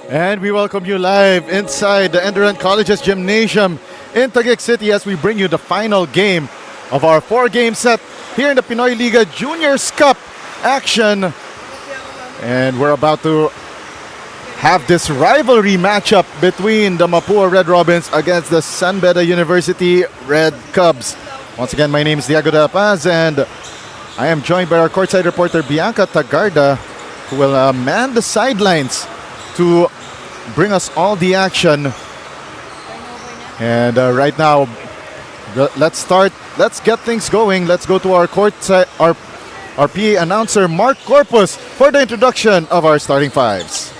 And we welcome you live inside the ENDERAN College's Gymnasium in Taguig City as we bring you the final game of our 4-game set here in the Pinoyliga Juniors Cup action. And we're about to have this rivalry matchup between the Mapua Red Robins against the Beda University Red Cubs. Once again, my name is Diego De La Paz, and I am joined by our courtside reporter Bianca Tagarda, who will man the sidelines to bring us all the action. And right now, let's start. Let's get things going. Let's go to our courtside, our PA announcer Mark Corpus for the introduction of our starting fives.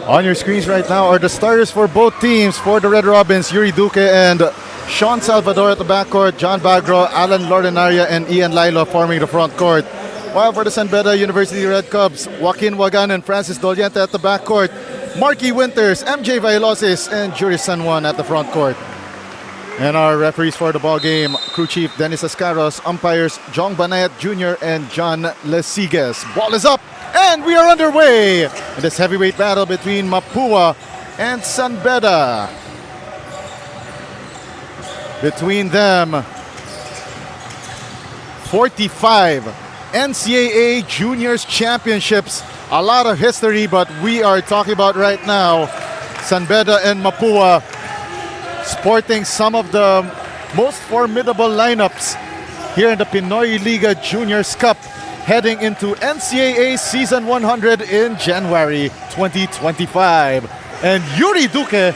On your screens right now are the starters for both teams. For the Red Robins, Yuri Duque and Sean Salvador at the backcourt, John Bagro, Alan Lordenaria, and Ian Lilo forming the front court. While for the Beda University Red Cubs, Joaquin Wagan and Francis Doliente at the backcourt, Marky Winters, MJ Vailosis, and Juris San Juan at the front court. And our referees for the ball game, crew chief Dennis Ascaros, umpires Jong Banayat Jr. and John Lesigues. Ball is up, and we are underway in this heavyweight battle between Mapua and Beda. Between them, 45 NCAA Juniors Championships. A lot of history, but we are talking about right now Beda and Mapua sporting some of the most formidable lineups here in the Pinoyliga Juniors Cup, heading into NCAA Season 100 in January 2025. And Yuri Duque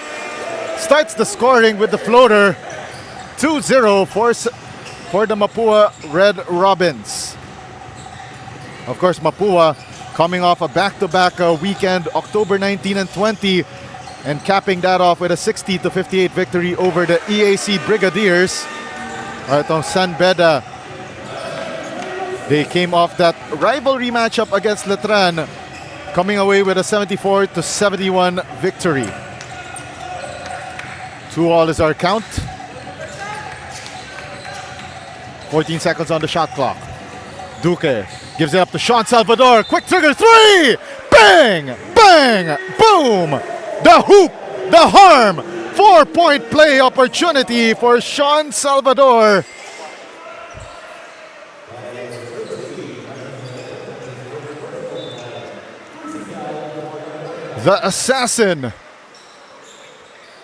starts the scoring with the floater. 2-0 for the Mapua Red Robins. Of course, Mapua coming off a back-to-back weekend, October 19 and 20, and capping that off with a 60-58 victory over the EAC Brigadiers. Itong Beda, they came off that rivalry matchup against Letran, coming away with a 74-71 victory. 2-2 is our count. 14 seconds on the shot clock. Duque gives it up to Sean Salvador. Quick trigger three! Bang! Bang! Boom! The hoop! The harm! 4-point play opportunity for Sean Salvador. The assassin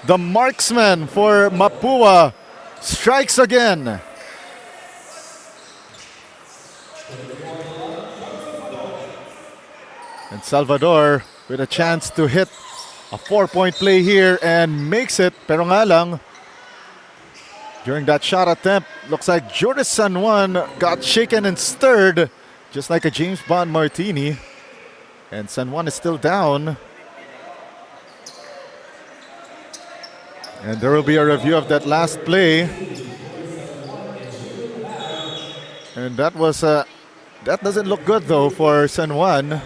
The marksman for Mapua strikes again. And Salvador with a chance to hit a 4-point play here and makes it. Pero nga lang, during that shot attempt, looks like Juris San Juan got shaken and stirred, just like a James Bond martini. And San Juan is still down. And there will be a review of that last play. And that doesn't look good though for San Juan.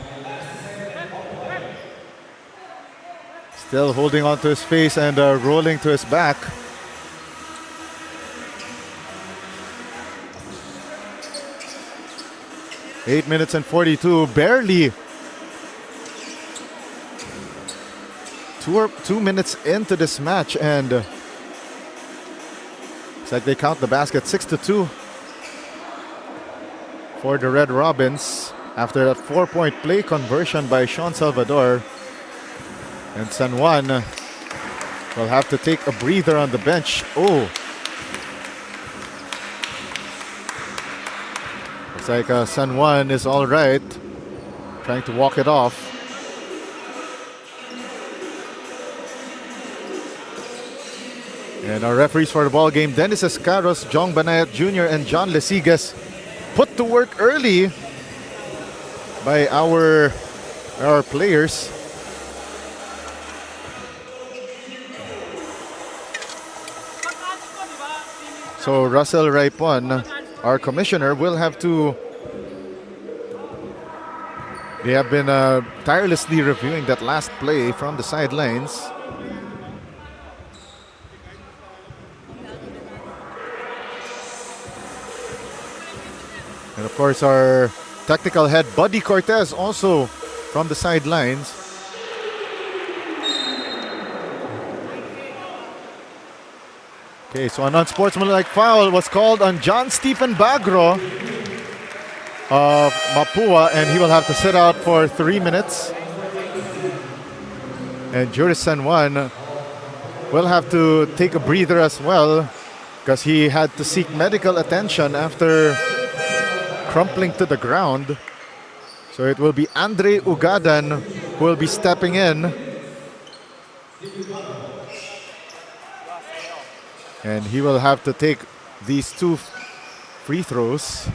Still holding on to his face and rolling to his back. Eight minutes and 42, barely 2 minutes into this match, and it's like they count the basket 6-2 for the Red Robins after that 4-point play conversion by Sean Salvador. And San Juan will have to take a breather on the bench. Oh, looks like San Juan is all right, trying to walk it off. And our referees for the ball game, Dennis Escaros, Jong Banayat Jr., and John Lesigas, put to work early by our players. So Russell Raipon, our commissioner, will have to... They have been tirelessly reviewing that last play from the sidelines. And of course our technical head, Buddy Cortez, also from the sidelines. Okay, so an unsportsmanlike foul was called on John Stephen Bagro of Mapua, and he will have to sit out for 3 minutes. And Juris San Juan will have to take a breather as well, because he had to seek medical attention after crumpling to the ground. So it will be Andre Ugadan who will be stepping in. And he will have to take these 2 free throws.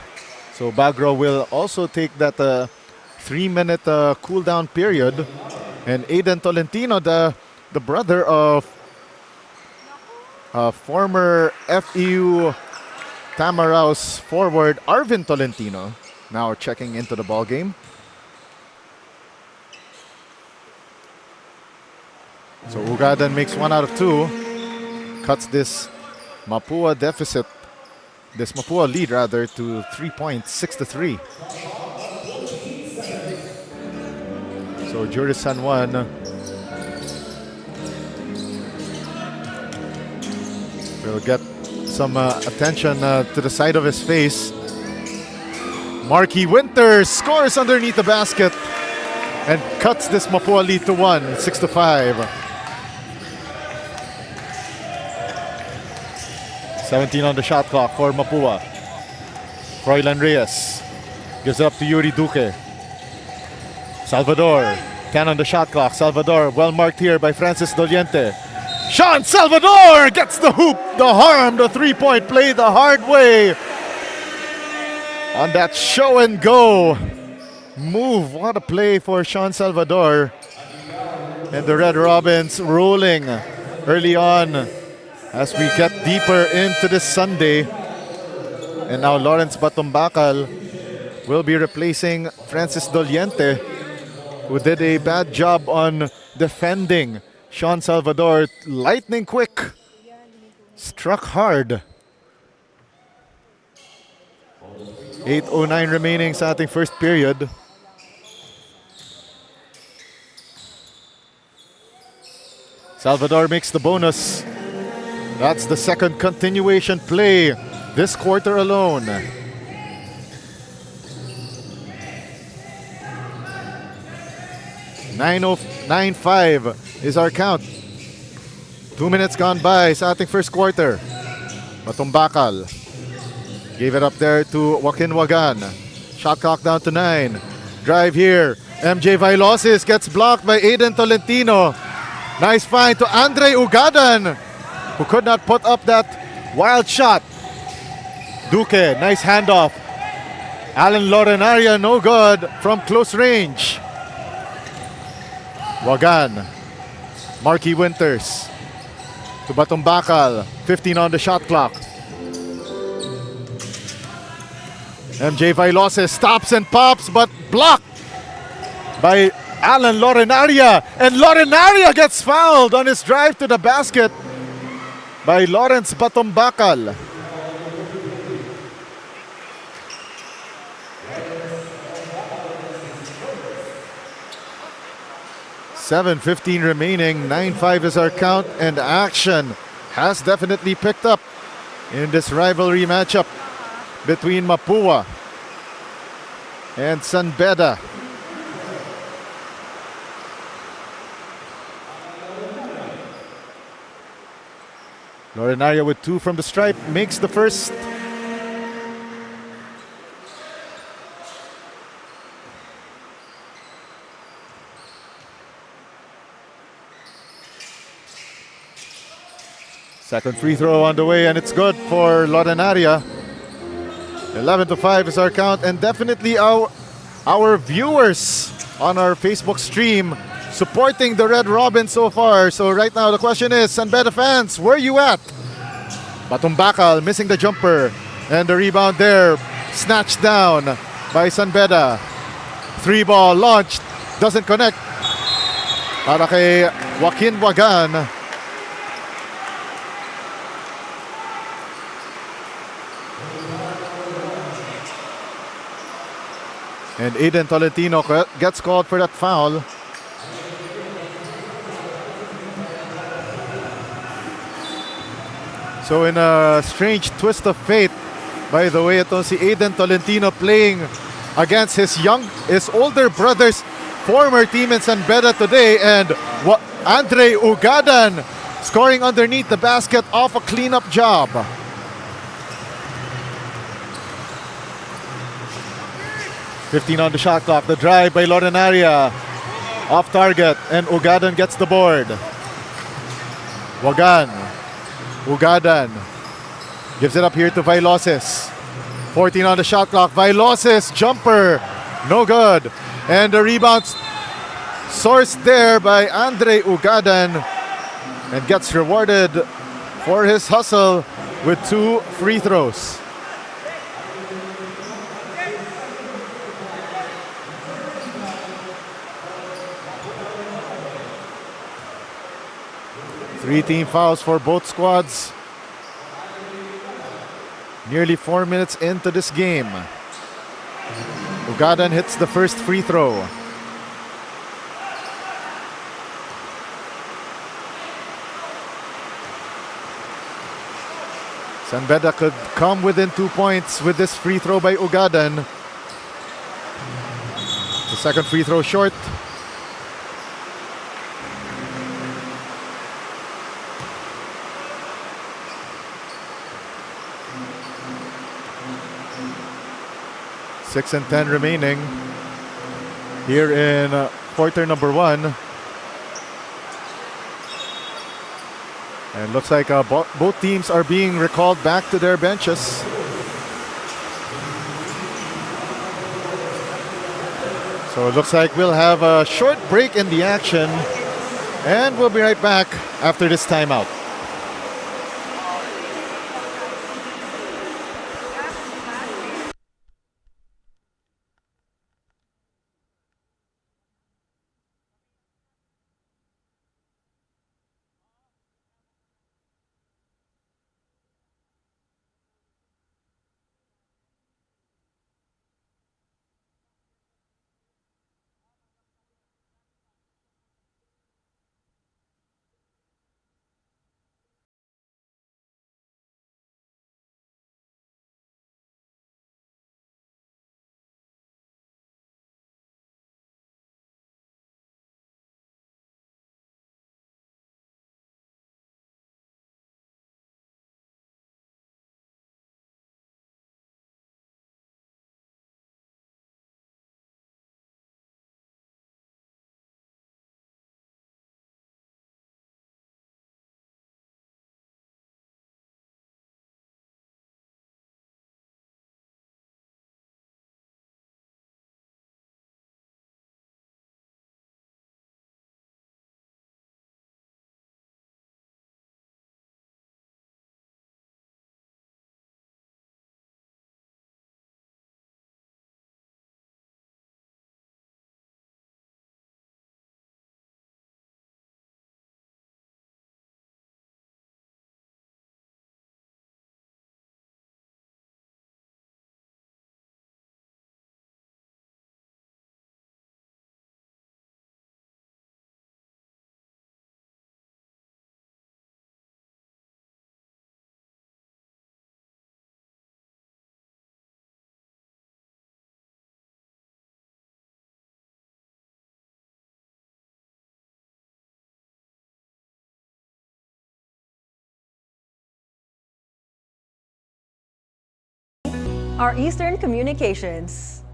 So Bagro will also take that 3-minute cool down period. And Aiden Tolentino, the brother of former FEU Tamaraos forward Arvin Tolentino, now checking into the ball game. So Ugadan makes 1 out of 2, cuts this Mapua deficit, this Mapua lead rather, to 3 points, 6-3. So Juris San Juan will get some attention to the side of his face. Marky Winters scores underneath the basket and cuts this Mapua lead to 1, 6-5. 17 on the shot clock for Mapua. Froilan Reyes gives it up to Yuri Duque. Salvador, 10 on the shot clock. Salvador well marked here by Francis Doliente. Sean Salvador gets the hoop, the harm, the 3-point play the hard way on that show and go move. What a play for Sean Salvador. And the Red Robins rolling early on as we get deeper into this Sunday. And now Lawrence Batumbakal will be replacing Francis Doliente, who did a bad job on defending Sean Salvador. Lightning quick, struck hard. 8:09 remaining sa ating first period. Salvador makes the bonus. That's the second continuation play this quarter alone. 9:05 is our count. 2 minutes gone by sa ating first quarter. Matumbakal. Gave it up there to Joaquin Wagan. Shot clock down to 9. Drive here. MJ Vailosis gets blocked by Aiden Tolentino. Nice find to Andre Ugadan, who could not put up that wild shot. Duque, nice handoff. Alan Lorenaria, no good from close range. Wagan. Marky Winters to Batumbakal. 15 on the shot clock. MJ Vailosis stops and pops, but blocked by Alan Lorenaria. And Lorenaria gets fouled on his drive to the basket by Lawrence Batumbakal. .7:15 remaining, 9-5 is our count, and action has definitely picked up in this rivalry matchup between Mapua and San Beda. Lorenaria with 2 from the stripe makes the first. Second free throw on the way, and it's good for Lorenaria. 11-5 is our count, and definitely our viewers on our Facebook stream supporting the Red Robin so far. So right now the question is, San Beda fans, where you at? Batumbakal missing the jumper, and the rebound there snatched down by San Beda. 3-ball launched, doesn't connect. Para kay Joaquin Wagan. And Aiden Tolentino gets called for that foul. So in a strange twist of fate, by the way, ito si Aiden Tolentino playing against his older brother's former team in San Beda today, and Andre Ugadan scoring underneath the basket off a cleanup job. .15 on the shot clock. The drive by Lorenaria. Off target, and Ugadan gets the board. Wagan. Ugadan gives it up here to Vailosis. 14 on the shot clock. Vailosis jumper. No good. And the rebound sourced there by Andre Ugadan, and gets rewarded for his hustle with 2 free throws. Three team fouls for both squads. Nearly 4 minutes into this game. Ugadan hits the first free throw. San Beda could come within 2 points with this free throw by Ugadan. The second free throw short. Six and 10 remaining here in quarter number 1. And looks like both teams are being recalled back to their benches. So it looks like we'll have a short break in the action, and we'll be right back after this timeout. Our Eastern Communications.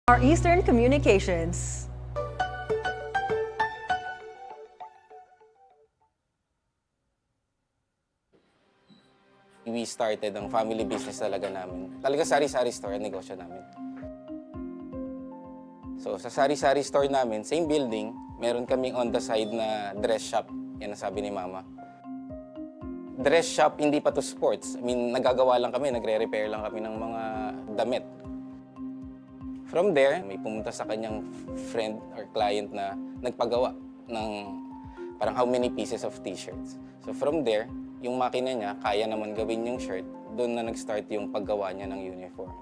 Our Eastern Communications. We started ang family business talaga namin. Talaga sari-sari store ang negosyo namin. So sa sari-sari store namin, same building, meron kaming on the side na dress shop. Yan ang sabi ni Mama. Dress shop, hindi pa to sports. I mean, nagagawa lang kami, nagre-repair lang kami ng mga damit. From there, may pumunta sa kanyang friend or client na nagpagawa ng parang how many pieces of t-shirts. So from there, yung makina niya, kaya naman gawin yung shirt, doon na nag-start yung paggawa niya ng uniforms.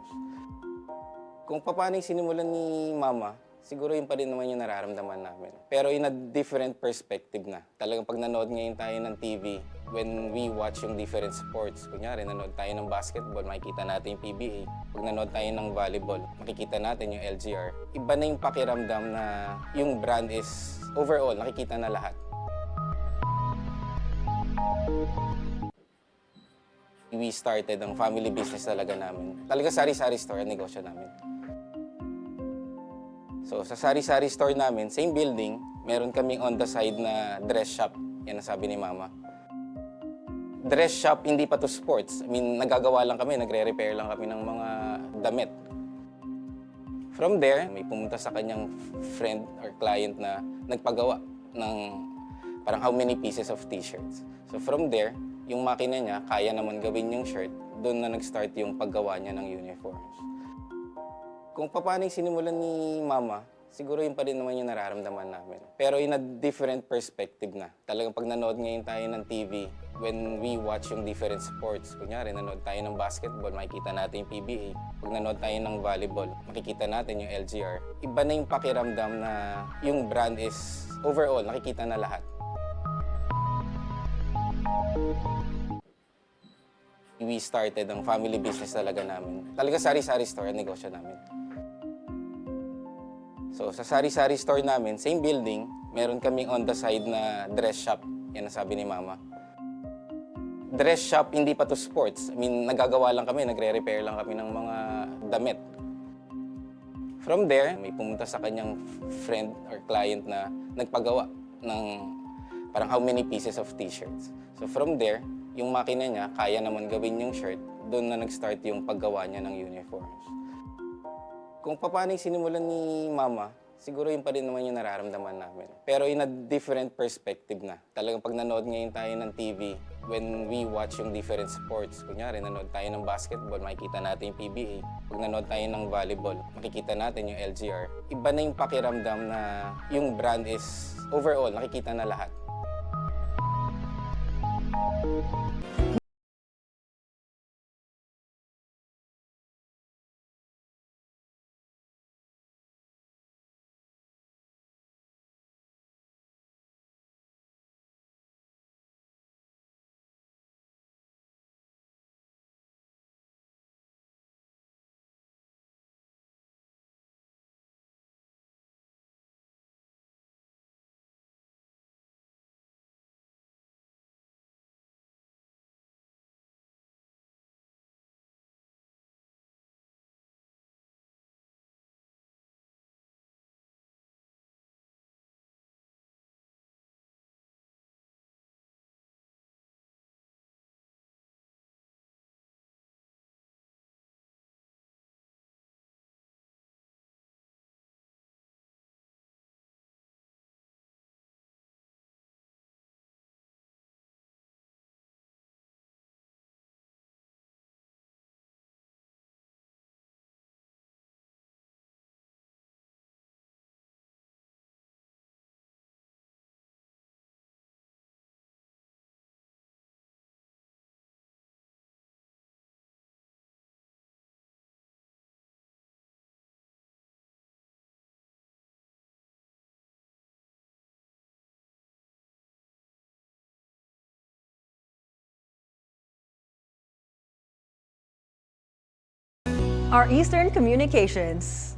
Kung paano yung sinimulan ni Mama, siguro yun pa rin naman yung nararamdaman namin. Pero in a different perspective na. Talagang pag nanood ngayon tayo ng TV, when we watch yung different sports, kunyari nanood tayo ng basketball, makikita natin yung PBA. Pag nanood tayo ng volleyball, makikita natin yung LGR. Iba na yung pakiramdam na yung brand is overall, nakikita na lahat. We started ang family business talaga namin. Talaga sari-sari store ang negosyo namin. So sa sari-sari store namin, same building, meron kaming on the side na dress shop. Yan ang sabi ni Mama. Dress shop, hindi pa to sports. I mean, nagagawa lang kami, nagre-repair lang kami ng mga damit. From there, may pumunta sa kanyang friend or client na nagpagawa ng parang how many pieces of t-shirts. So from there, yung makina niya, kaya naman gawin yung shirt, doon na nag-start yung paggawa niya ng uniforms. Kung paano yung sinimulan ni Mama, siguro yun pa rin naman yung nararamdaman namin. Pero in a different perspective na. Talagang pag nanood ngayon tayo ng TV, when we watch yung different sports, kunyari nanood tayo ng basketball, makikita natin yung PBA. Pag nanood tayo ng volleyball, makikita natin yung LGR. Iba na yung pakiramdam na yung brand is overall, nakikita na lahat. We started ang family business talaga namin. Talaga sari-sari store ang negosyo namin. So sa sari-sari store namin, same building, meron kaming on the side na dress shop. Yan ang sabi ni Mama. Dress shop, hindi pa to sports. I mean, nagagawa lang kami, nagre-repair lang kami ng mga damit. From there, may pumunta sa kanyang friend or client na nagpagawa ng parang how many pieces of t-shirts. So from there, yung makina niya, kaya naman gawin yung shirt, doon na nag-start yung paggawa niya ng uniforms. Kung paano yung sinimulan ni Mama, siguro yun pa rin naman yung nararamdaman namin. Pero in a different perspective na. Talagang pag nanood ngayon tayo ng TV, when we watch yung different sports, kunyari nanood tayo ng basketball, makikita natin yung PBA. Pag nanood tayo ng volleyball, makikita natin yung LGR. Iba na yung pakiramdam na yung brand is overall, nakikita na lahat. Our Eastern Communications.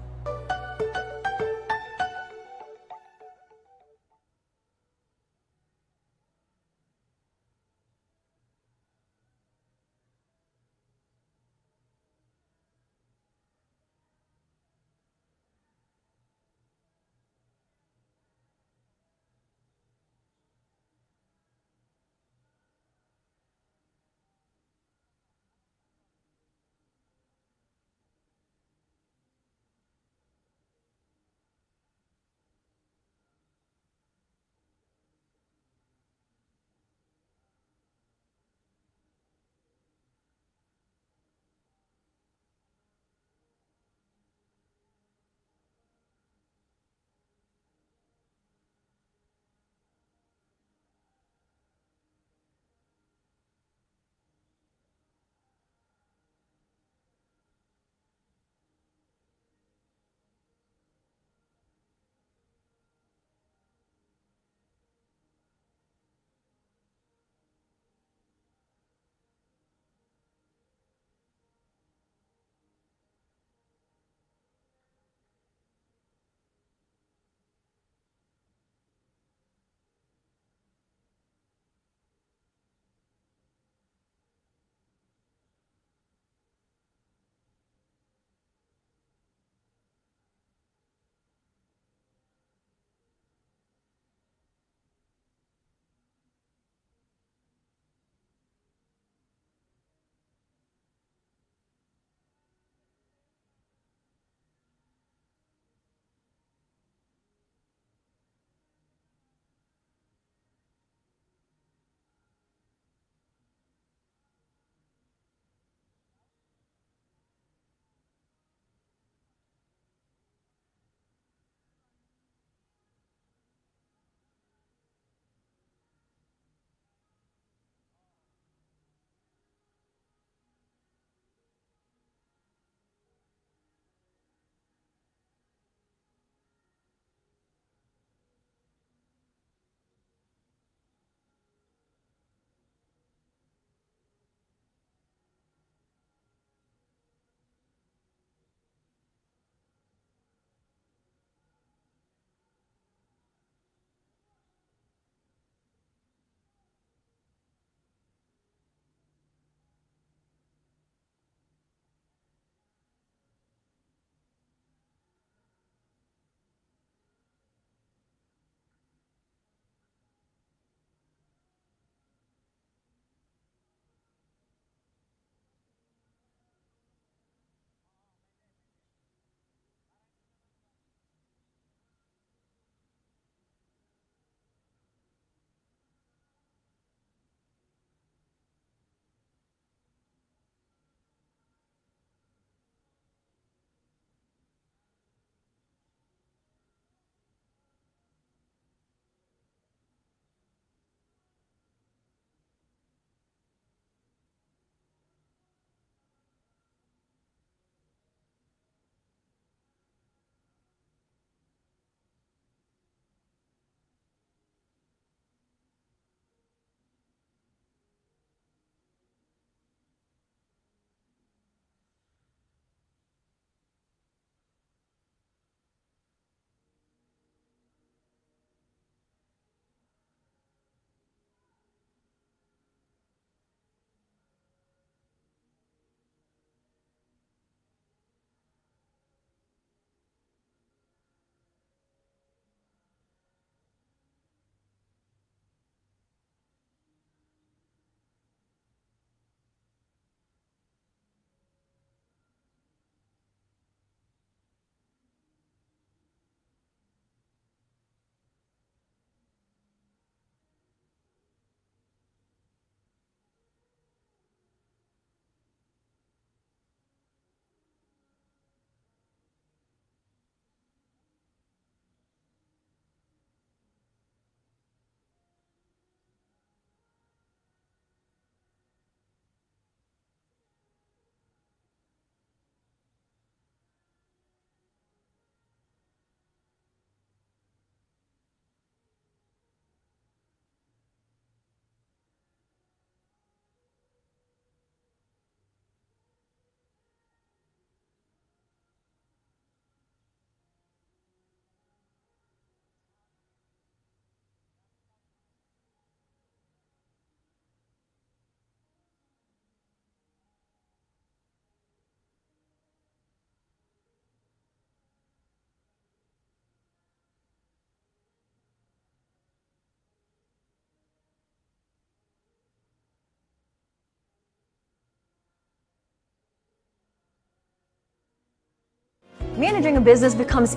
Managing a business becomes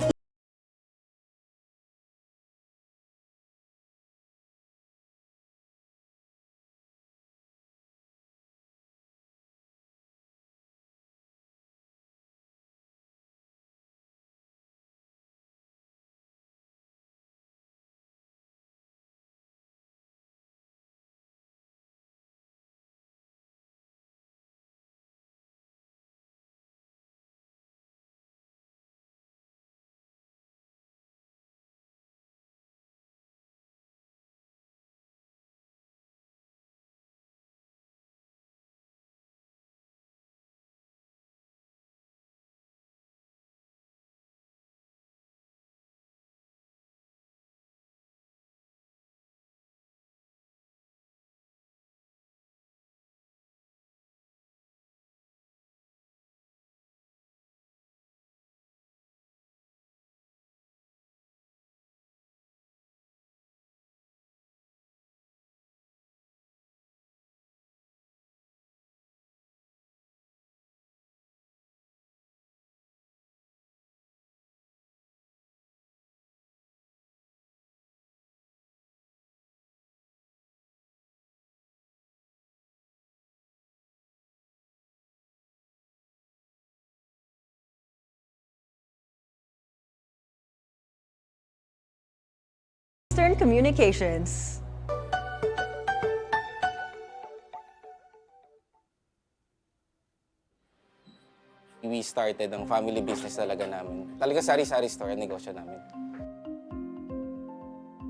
Eastern Communications. We started ang family business talaga namin. Talaga sari-sari store ang negosyo namin.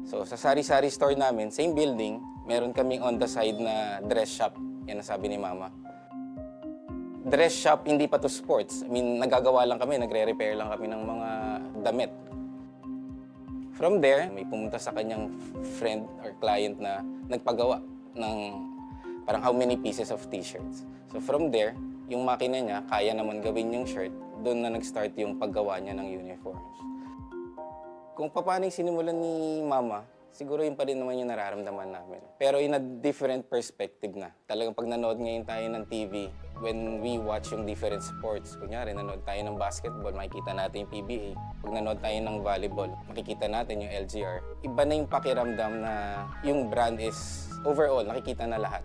So sa sari-sari store namin, same building, meron kaming on the side na dress shop. Yan ang sabi ni Mama. Dress shop, hindi pa to sports. I mean, nagagawa lang kami, nagre-repair lang kami ng mga damit. From there, may pumunta sa kanyang friend or client na nagpagawa ng parang how many pieces of t-shirts. So from there, yung makina niya, kaya naman gawin yung shirt, doon na nag-start yung paggawa niya ng uniforms. Kung paano yung sinimulan ni Mama, siguro yun pa rin naman yung nararamdaman namin. Pero in a different perspective na. Talagang pag nanood ngayon tayo ng TV, when we watch yung different sports, kunyari nanood tayo ng basketball, makikita natin yung PBA. Pag nanood tayo ng volleyball, makikita natin yung LGR. Iba na yung pakiramdam na yung brand is overall, nakikita na lahat.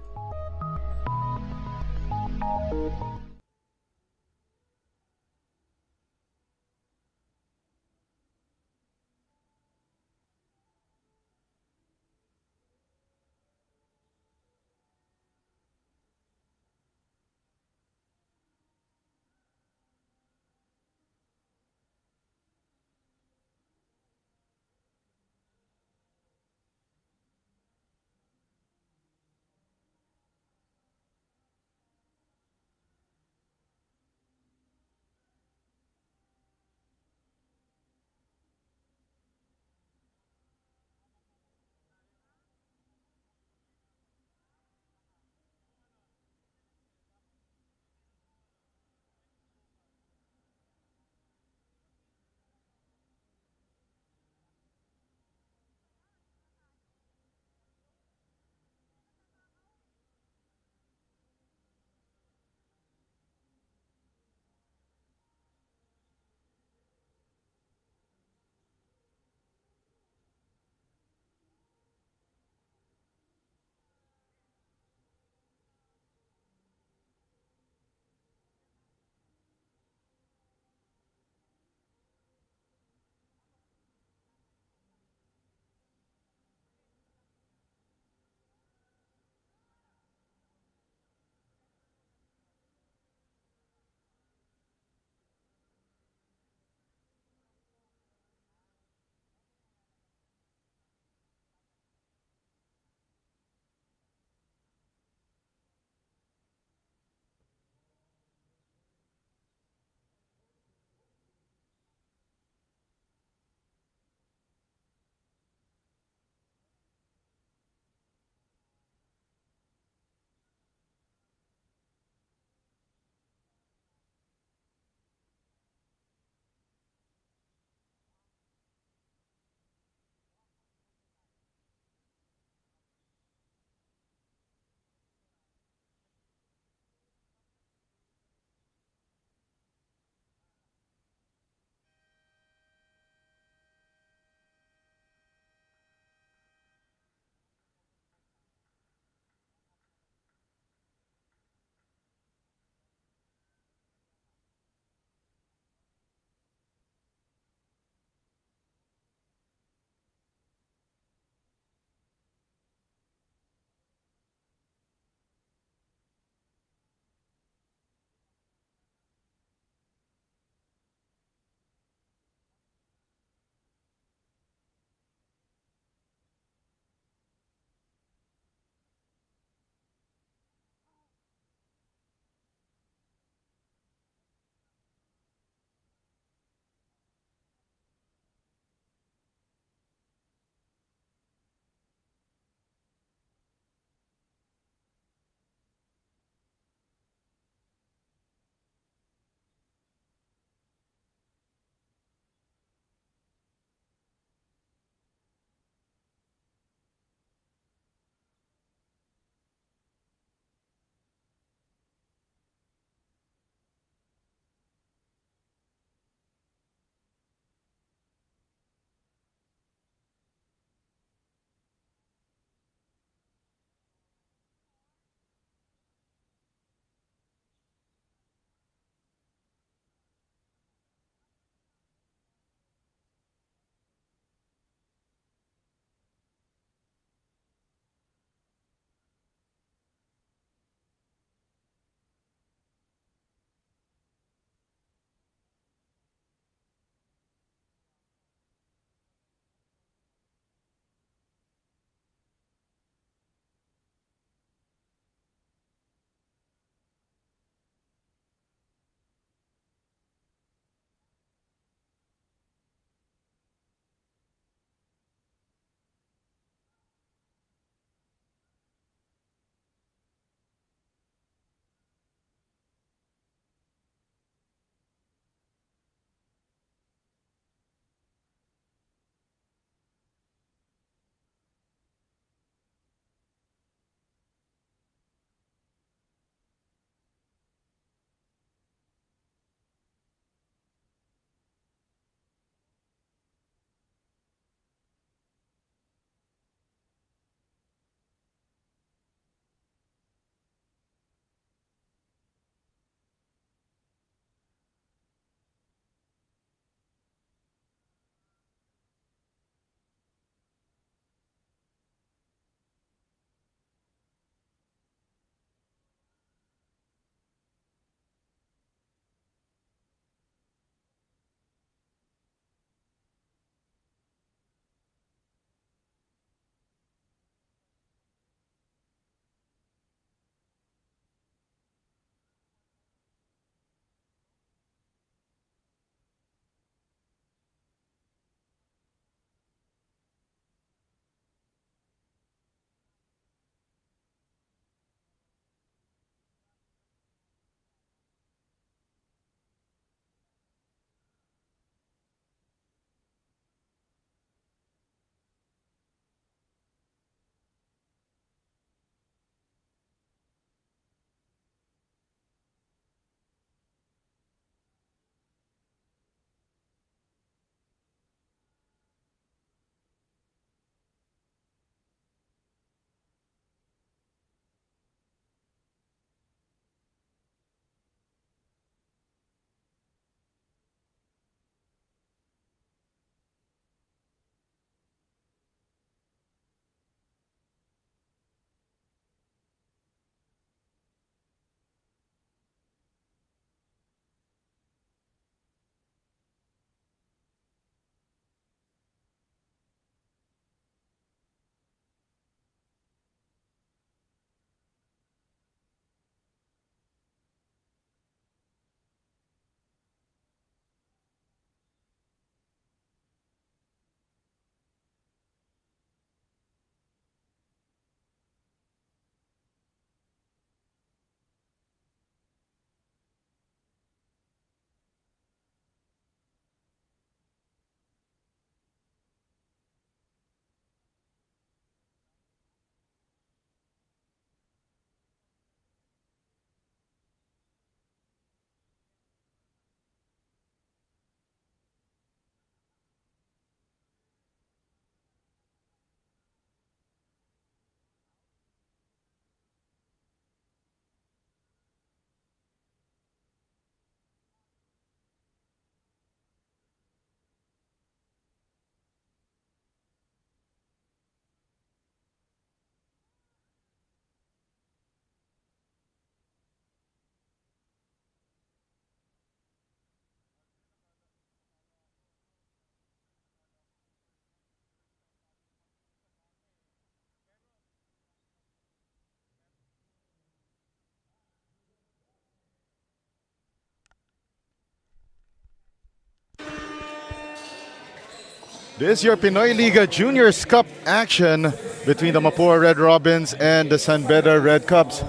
This is your Pinoyliga Juniors Cup action between the Mapua Red Robins and the San Beda Red Cubs.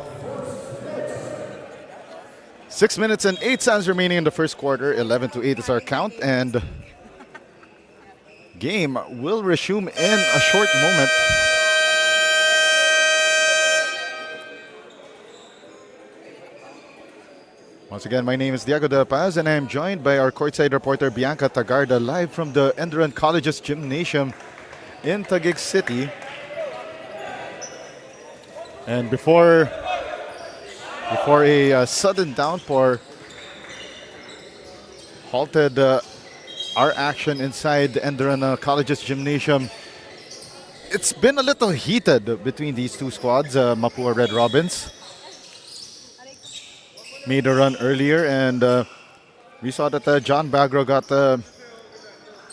6 minutes and 8 seconds remaining in the first quarter. 11-8 is our count, and game will resume in a short moment. Once again, my name is Diego De La Paz, and I am joined by our courtside reporter Bianca Tagarda, live from the ENDERAN College's gymnasium in Taguig City. And before a sudden downpour halted our action inside the ENDERAN College's gymnasium, it's been a little heated between these two squads. Mapua Red Robins made a run earlier, and we saw that John Bagro got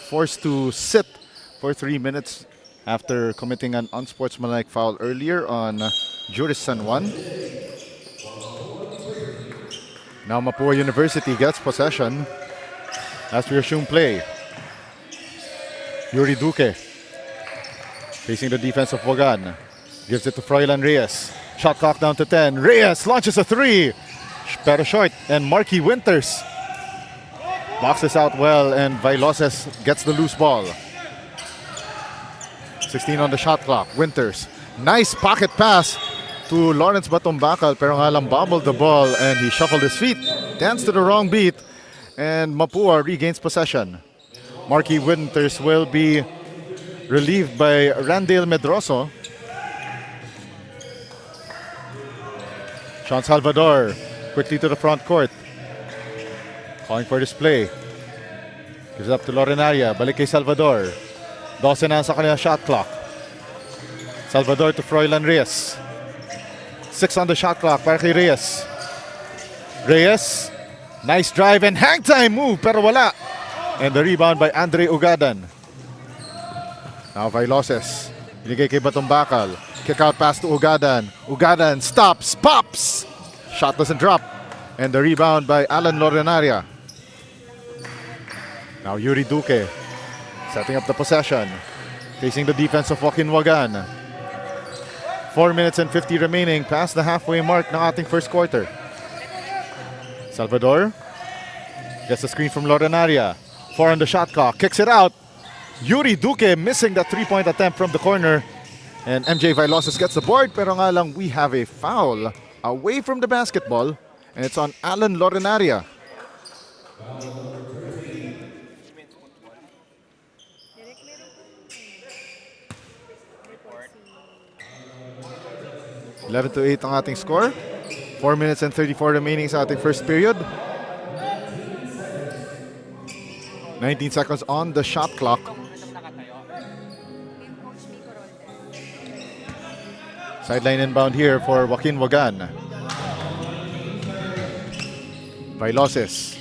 forced to sit for 3 minutes after committing an unsportsmanlike foul earlier on Juris San Juan. Now Mapua University gets possession as we resume play. Yuri Duque facing the defense of Wagan. Gives it to Froilan Reyes. Shot clock down to 10. Reyes launches a three. Pero short, and Marky Winters boxes out well, and Vailoses gets the loose ball. 16 on the shot clock. Winters, nice pocket pass to Lawrence Batumbakal, pero nga lang bobbled the ball and he shuffled his feet, danced to the wrong beat, and Mapua regains possession. Marky Winters will be relieved by Randale Medroso. Sean Salvador quickly to the front court. Calling for display. Gives it up to Lorenaria. Balik kay Salvador. 12 na sa kanilang shot clock. Salvador to Froilan Reyes. 6 on the shot clock para kay Reyes. Reyes. Nice drive and hang time move, pero wala. And the rebound by Andre Ugadan. Now Vailoses. Binigay kay Batumbakal. Kick out pass to Ugadan. Ugadan stops, pops. Shot doesn't drop. And the rebound by Alan Lorenaria. Now Yuri Duque setting up the possession. Facing the defense of Joaquin Wagan. 4 minutes and 50 remaining past the halfway mark ng ating first quarter. Salvador gets the screen from Lorenaria. 4 on the shot clock. Kicks it out. Yuri Duque missing that three-point attempt from the corner. And MJ Vailoses gets the board, pero nga lang we have a foul away from the basketball, and it's on Alan Lorenaria. (11 to 8 ang ating score. 4 minutes and 34 remaining sa ating first period. 19 seconds on the shot clock. Sideline inbound here for Joaquin Wagan. Vailoses.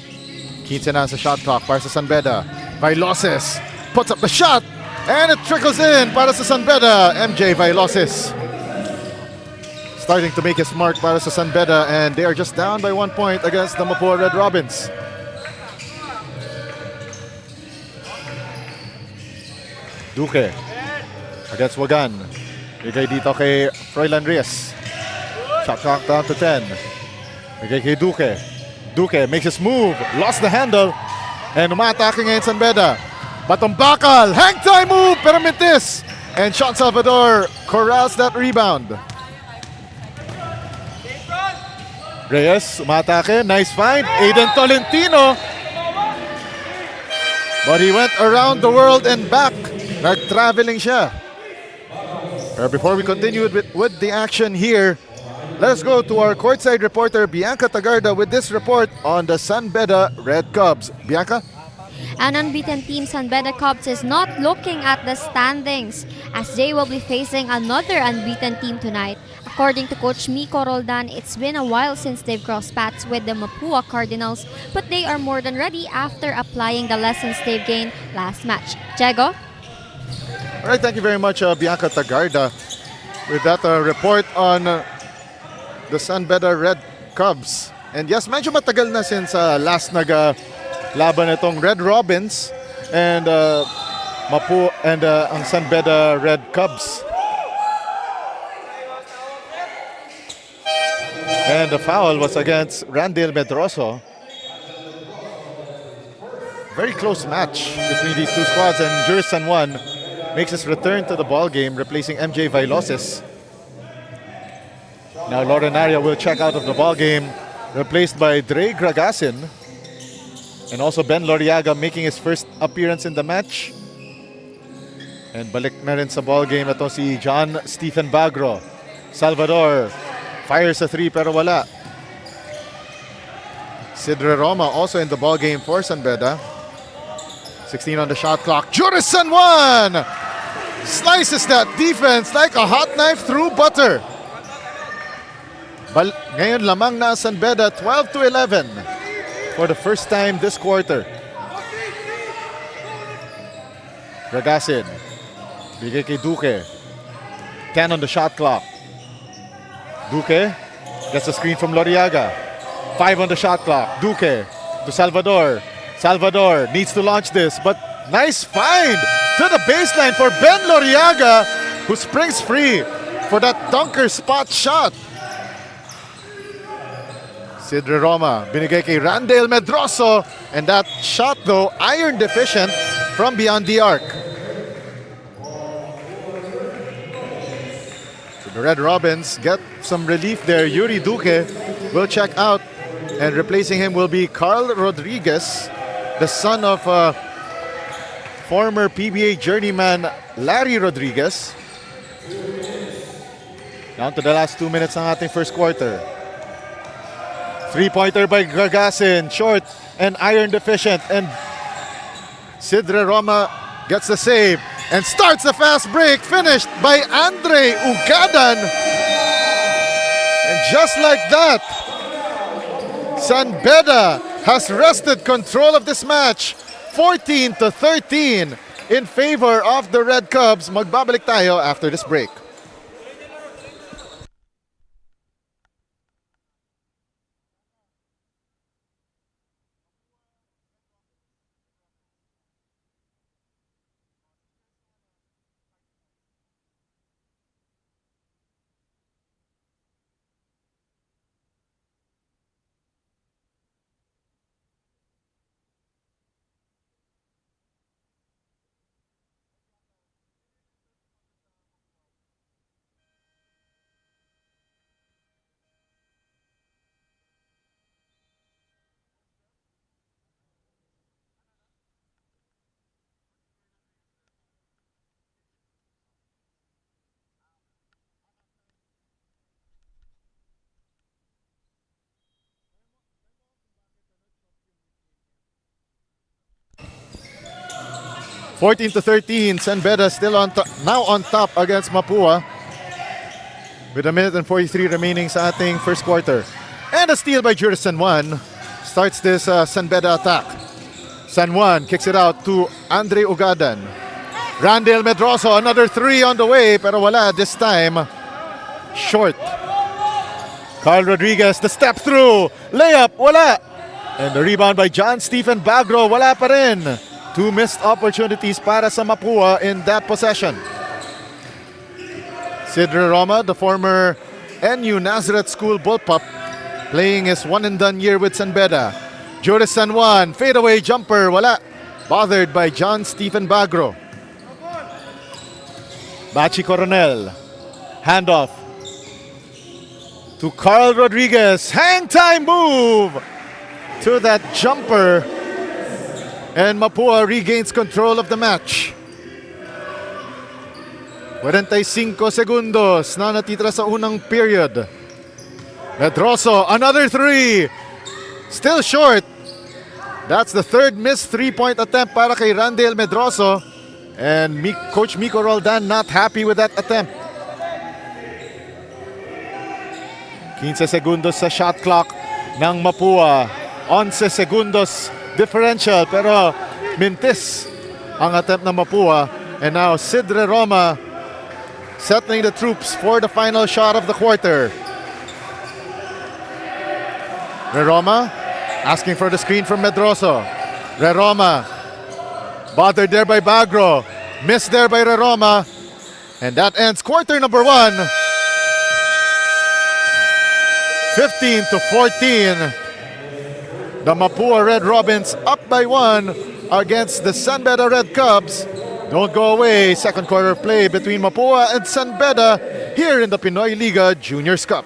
15 na sa shot clock para sa San Beda. Vailoses puts up the shot, and it trickles in para sa San Beda. MJ Vailoses starting to make his mark para sa San Beda, and they are just down by 1 point against the Mapua Red Robins. Duque against Wagan. Bigay dito kay Froilan Reyes. Shot clock down to 10. Bigay kay Duque. Duque makes his move. Lost the handle. And umatake ngayon San Beda. Batumbakal. Hang time move. Pero mintis. And Sean Salvador corrals that rebound. Reyes umatake. Nice find. Aiden Tolentino. But he went around the world and back. Nag-traveling siya. Before we continue with the action here, let us go to our courtside reporter Bianca Tagarda with this report on the San Beda Red Cubs. Bianca? An unbeaten team, San Beda Cubs, is not looking at the standings as they will be facing another unbeaten team tonight. According to Coach Miko Roldan, it's been a while since they've crossed paths with the Mapua Cardinals, but they are more than ready after applying the lessons they've gained last match. Diego? All right, thank you very much, Bianca Tagarda, with that report on the San Beda Red Cubs. And yes, medyo matagal na since last nag-laban itong Red Robins. And Mapua and ang San Beda Red Cubs. And the foul was against Randale Medroso. Very close match between these two squads, and Juris San Juan makes his return to the ball game, replacing MJ Vailosis. Now Lorenaria will check out of the ball game, replaced by Dre Gragasin, and also Ben Loriaga making his first appearance in the match. And balik na rin sa ball game ito si John Stephen Bagro. Salvador fires a three pero wala. Sidre Roma also in the ball game for San Beda. 16 on the shot clock. Juris San Juan slices that defense like a hot knife through butter. Ngayon lamang na San Beda, 12-11 for the first time this quarter. Gragasin. Bigay kay Duque. 10 on the shot clock. Duque gets a screen from Loriaga. 5 on the shot clock. Duque to Salvador. Salvador needs to launch this, but nice find to the baseline for Ben Loriaga, who springs free for that dunker spot shot. Sidre Roma binigay kay Randale Medroso, and that shot though iron deficient from beyond the arc. So the Red Robins get some relief there. Yuri Duque will check out, and replacing him will be Carl Rodriguez, the son of former PBA journeyman Larry Rodriguez. Down to the last 2 minutes ng ating first quarter. Three-pointer by Gragasin, short and iron deficient, and Sidre Roma gets the save and starts the fast break, finished by Andre Ugadan. And just like that, San Beda has wrested control of this match, 14-13 in favor of the Red Cubs. Magbabalik tayo after this break. (14-13), San Beda still now on top against Mapua with 1 minute and 43 remaining sa ating first quarter. And a steal by Juris San Juan starts this San Beda attack. San Juan kicks it out to Andre Ugadan. Randale Medroso, another three on the way, pero wala this time. Short. Carl Rodriguez, the step through. Layup, wala. And the rebound by John Stephen Bagro, wala pa rin. 2 missed opportunities para sa Mapua in that possession. Sidre Roma, the former NU Nazareth School bullpup, playing his one-and-done year with San Beda. Juris San Juan, fadeaway jumper, wala. Bothered by John Stephen Bagro. Bachi Coronel, handoff to Carl Rodriguez. Hang time move to that jumper. And Mapua regains control of the match. 45 segundos na natitira sa unang period. Medroso, another three. Still short. That's the third missed three-point attempt para kay Randale Medroso. And Coach Miko Roldan not happy with that attempt. 15 segundos sa shot clock ng Mapua. 11 segundos differential, pero mintis ang attempt ng Mapua. And now Sidre Roma settling the troops for the final shot of the quarter. Roma asking for the screen from Medroso. Roma bothered there by Bagro. Missed there by Roma. And that ends quarter number 1. 15 to 14. The Mapua Red Robins up by 1 against the San Beda Red Cubs. Don't go away. Second quarter play between Mapua and San Beda here in the Pinoyliga Juniors Cup.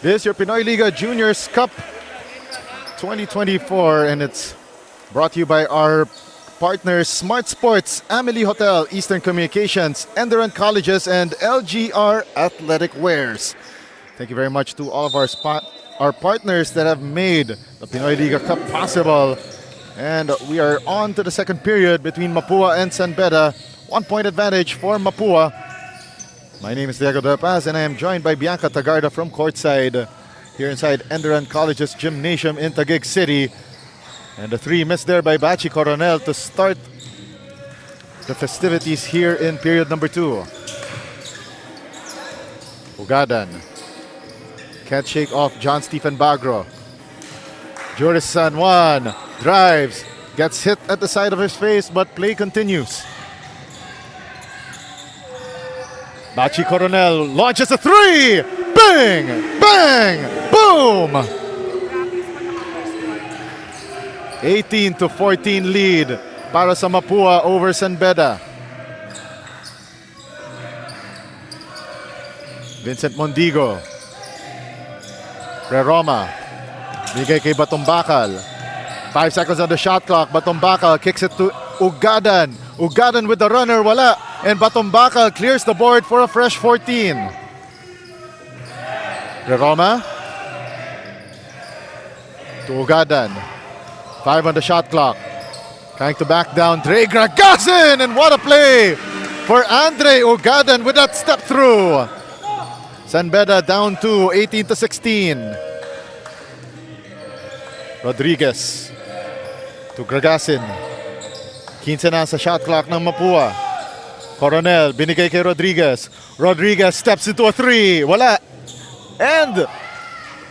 This is your Pinoyliga Juniors Cup 2024, and it's brought to you by our partners Smart Sports, Amelie Hotel, Eastern Communications, ENDERAN Colleges, and LGR Athletic Wears. Thank you very much to all of our partners that have made the Pinoyliga Cup possible. And we are on to the second period between Mapua and San Beda. 1 point advantage for Mapua. My name is Diego De Paz, and I am joined by Bianca Tagarda from courtside here inside ENDERAN College's Gymnasium in Taguig City. And the 3 missed there by Bachi Coronel to start the festivities here in period number 2. Ugadan can't shake off John Stephen Bagro. Juris San Juan drives, gets hit at the side of his face, but play continues. Bachi Coronel launches a 3! Bang! Bang! Boom! 18 to 14 lead para sa Mapua over San Beda. Vincent Mondigo. Roma. Bigay kay Batumbakal. 5 seconds on the shot clock. Batumbakal kicks it to Ugadan. Ugadan with the runner, wala. And Batumbakal clears the board for a fresh 14. Roma to Ugadan. 5 on the shot clock. Trying to back down Dre Gragasin. And what a play for Andre Ugadan with that step through. San Beda down to 18 to 16. Rodriguez to Gragasin. 15 na sa shot clock ng Mapua. Coronel, binigay kay Rodriguez. Rodriguez steps into a 3. Wala. And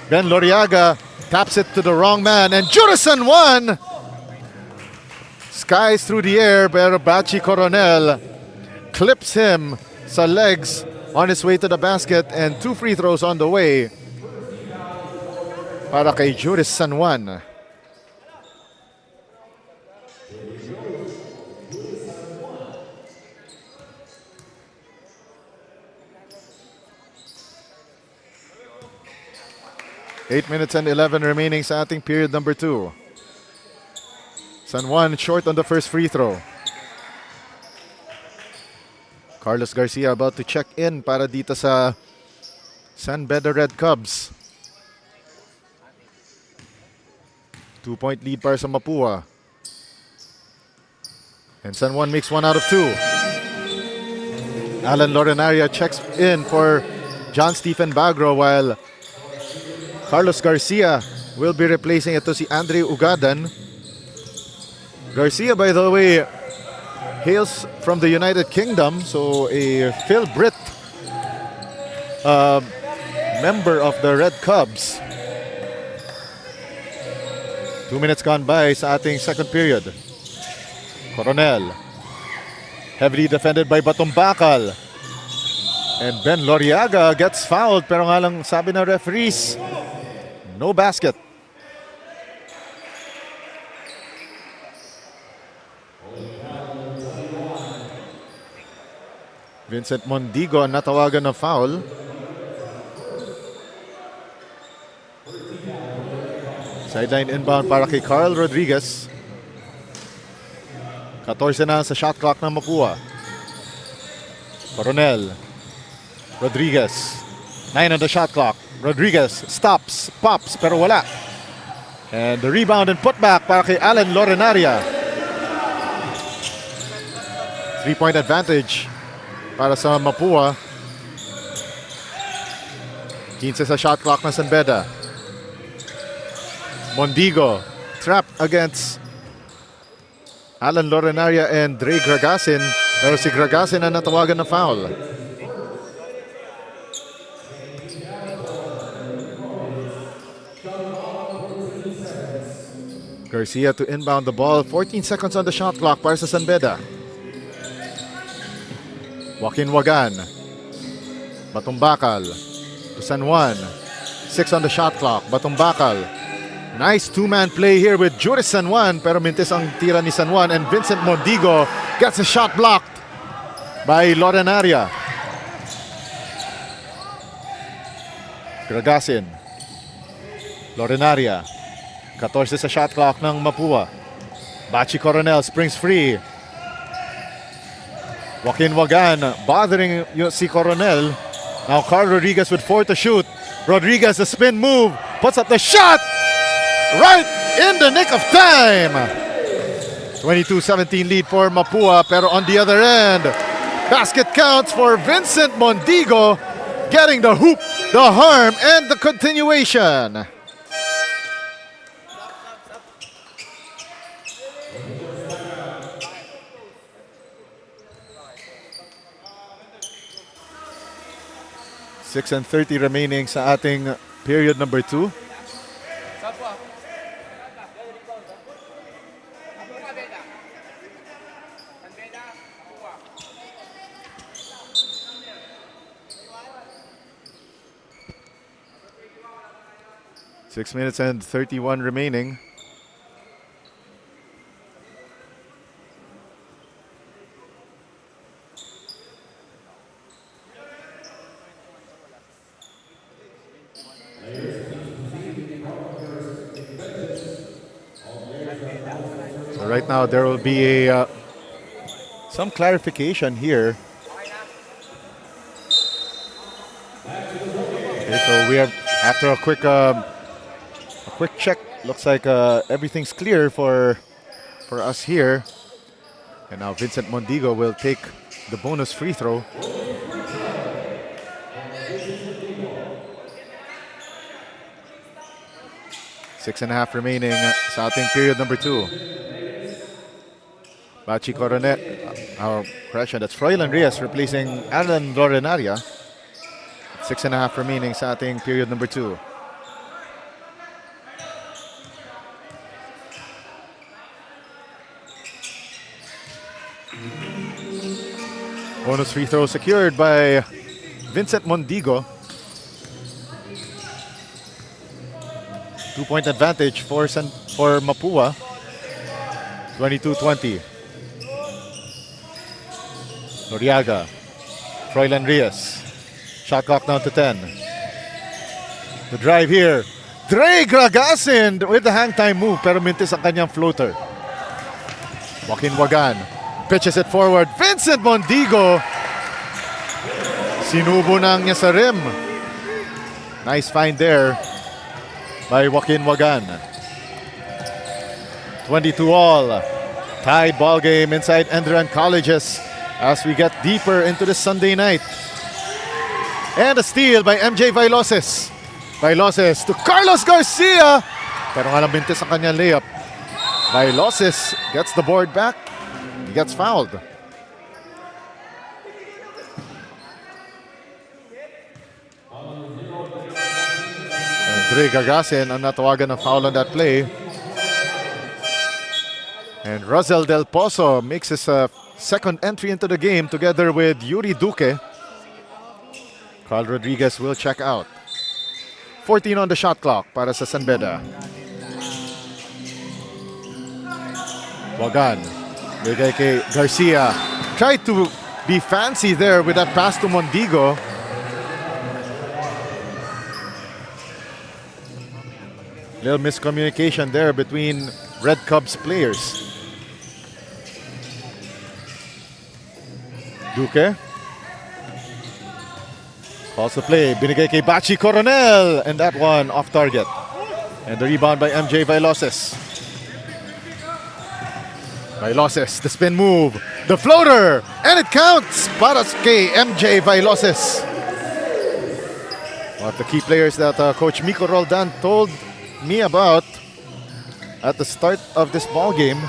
Ben Loriaga taps it to the wrong man. And Jurison won. Skies through the air, pero Bachi Coronel clips him sa legs on his way to the basket. And 2 free throws on the way para kay Juris San Juan. Eight minutes and 11 remaining sa ating period number 2. San Juan short on the first free throw. Carlos Garcia about to check in para dito sa San Beda Red Cubs. 2-point lead para sa Mapua. And San Juan makes 1 out of 2. Alan Lorenaria checks in for John Stephen Bagro, while Carlos Garcia will be replacing ito si Andre Ugadan. Garcia, by the way, hails from the United Kingdom, so a Phil Britt member of the Red Cubs. 2 minutes gone by sa ating second period. Coronel, heavily defended by Batumbakal. And Ben Loriaga gets fouled, pero nga lang sabi ng referees, no basket. Vincent Mondigo natawagan ng foul. Sideline inbound para kay Carl Rodriguez. 14 na sa shot clock ng Mapua. Coronel. Rodriguez. 9 on the shot clock. Rodriguez stops, pops, pero wala. And the rebound and putback para kay Alan Lorenaria. 3-point advantage para sa Mapua. 15 sa shot clock na San Beda. Mondigo trapped against Alan Lorenaria and Dre Gragasin. Pero si Gragasin ang natawagan na foul. Garcia to inbound the ball. 14 seconds on the shot clock para sa San Beda. Joaquin Wagan. Batumbakal to San Juan. 6 on the shot clock. Batumbakal. Nice two-man play here with Juris San Juan, pero mintis ang tira ni San Juan, and Vincent Mondigo gets a shot blocked by Lorenaria. Gragasin. Lorenaria. 14 sa shot clock ng Mapua. Bachi Coronel springs free. Joaquin Wagan bothering si Coronel. Now Carl Rodriguez with 4 to shoot. Rodriguez, a spin move, puts up the shot! Right in the nick of time. 22-17 lead for Mapua, pero on the other end, basket counts for Vincent Mondigo, getting the hoop, the harm, and the continuation. Six and 30 remaining sa ating period number 2. 6 minutes and 31 remaining. So right now there will be a some clarification here. Okay, so we have, after a quick check, looks like everything's clear for us here. And now Vincent Mondigo will take the bonus free throw. Six and a half remaining sa ating period number 2. Bachi Coronet, correction, that's Froilan Reyes replacing Alan Lorenaria. 6 and a half remaining sa ating period number 2. Bonus free throw secured by Vincent Mondigo. 2-point advantage for Mapua. 22-20. Noriaga. Froilan Reyes. Shot clock down to 10. The drive here. Dre Gragasin with the hang time move, pero mintis ang kanyang floater. Joaquin Wagan pitches it forward. Vincent Mondigo. Sinubo na niya sa rim. Nice find there by Joaquin Wagan. 22 all. Tied ball game inside ENDERAN Colleges as we get deeper into the Sunday night. And a steal by MJ Vailoses. Vailoses to Carlos Garcia. Pero nga lang bintis ang kanyang layup. Vailoses gets the board back. He gets fouled. And Dre Gragasin ang natawagan ng foul on that play. And Rosel Del Pozo makes his second entry into the game together with Yuri Duque. Carl Rodriguez will check out. 14 on the shot clock para sa San Beda. Wagan. Bigay kay Garcia. Tried to be fancy there with that pass to Mondigo. Little miscommunication there between Red Cubs players. Duque. Calls the play. Binigay kay Bachi Coronel. And that one off target. And the rebound by MJ Vailoses. Vailoses, the spin move. The floater. And it counts para kay MJ Vailoses. One of the key players that Coach Miko Roldan told me about at the start of this ball game.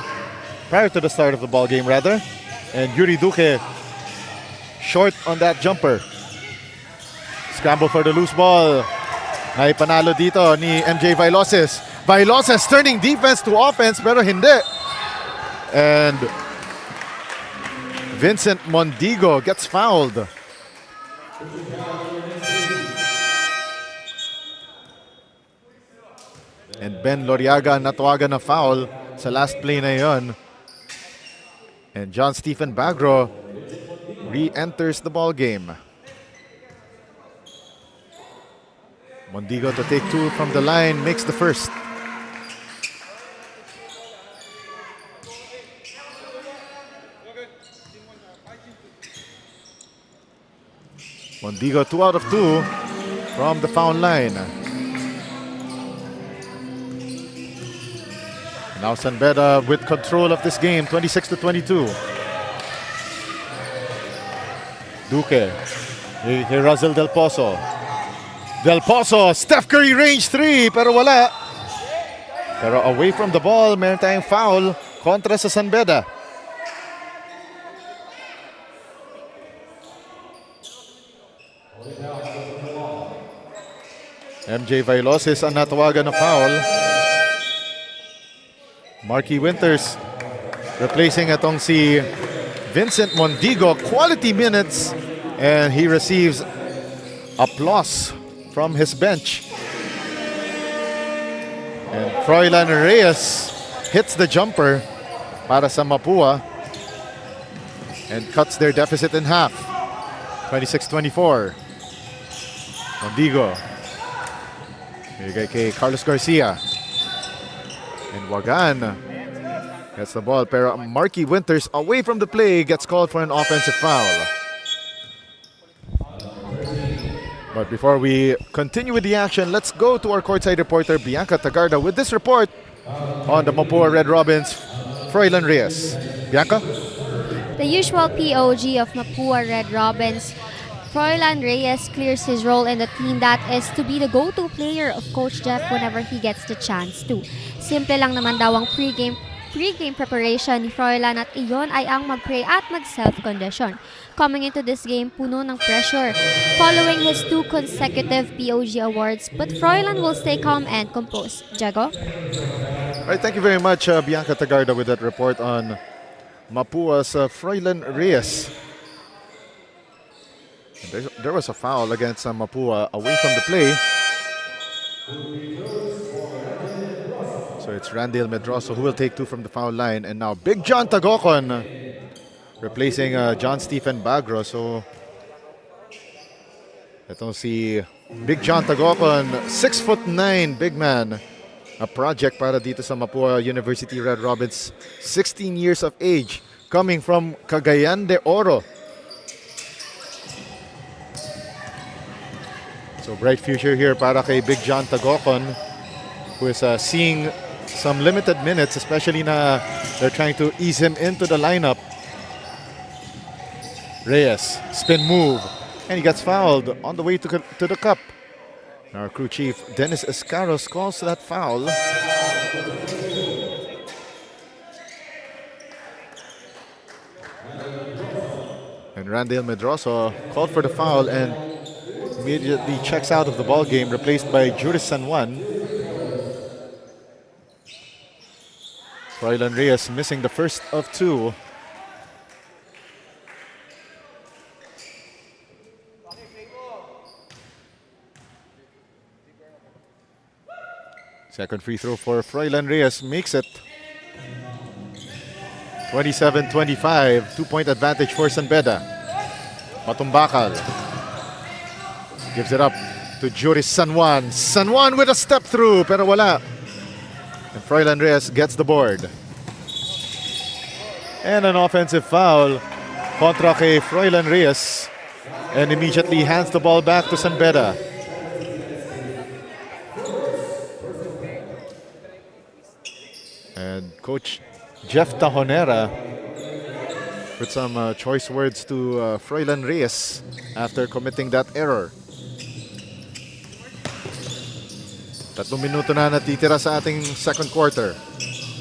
Prior to the start of the ball game, rather. And Yuri Duque short on that jumper. Scramble for the loose ball. Ay panalo dito ni MJ Vailoses. Vailoses turning defense to offense pero hindi. And Vincent Mondigo gets fouled. And Ben Loriaga natawagan na foul sa last play na yon. And John Stephen Bagro re-enters the ball game. Mondigo to take two from the line, makes the first. Mondigo 2 out of 2 from the foul line. Now San Beda with control of this game, 26-22. Duque, kay Razel Del Pozo. Del Pozo, Steph Curry range 3, pero wala. Pero away from the ball, meron tayong foul kontra sa San Beda. MJ Vailoses ang natawagan na foul. Marky Winters replacing itong si Vincent Mondigo. Quality minutes and he receives applause from his bench. And Froilan Reyes hits the jumper para sa Mapua and cuts their deficit in half. 26-24. Mondigo. Bigay kay Carlos Garcia. And Wagan gets the ball, pero Marky Winters away from the play gets called for an offensive foul. But before we continue with the action, let's go to our courtside reporter Bianca Tagarda with this report on the Mapua Red Robins, Froilan Reyes. Bianca? The usual POG of Mapua Red Robins, Froilan Reyes clears his role in the team, that is to be the go-to player of Coach Jeff whenever he gets the chance to. Simple lang naman daw ang pre-game preparation ni Froilan at iyon ay ang mag-pray at mag-self-condition. Coming into this game, puno ng pressure following his 2 consecutive POG awards, but Froilan will stay calm and composed. Jago? All right, thank you very much, Bianca Tagarda, with that report on Mapua's Froilan Reyes. There was a foul against Mapua away from the play. So it's Randale Medroso who will take 2 from the foul line. And now Big John Tagocon replacing John Stephen Bagro. So itong si Big John Tagocon, 6'9" big man. A project para dito sa Mapua University Red Robins. 16 years of age, coming from Cagayan de Oro. So bright future here para kay Big John Tagocon, who is seeing some limited minutes, especially na they're trying to ease him into the lineup. Reyes, spin move, and he gets fouled on the way to the cup. Our crew chief, Dennis Escaros, calls that foul. And Randale Medroso called for the foul and immediately checks out of the ball game, replaced by Juris San Juan. Froilan Reyes missing the first of 2. Second free throw for Froilan Reyes makes it. 27-25, 2-point advantage for San Beda. Matumbakal gives it up to Juris San Juan. San Juan with a step through, pero wala. And Froilan Reyes gets the board. And an offensive foul kontra kay Froilan Reyes and immediately hands the ball back to San Beda. And Coach Jeff Tajonera with some choice words to Froilan Reyes after committing that error. 3 minuto na natitira sa ating second quarter.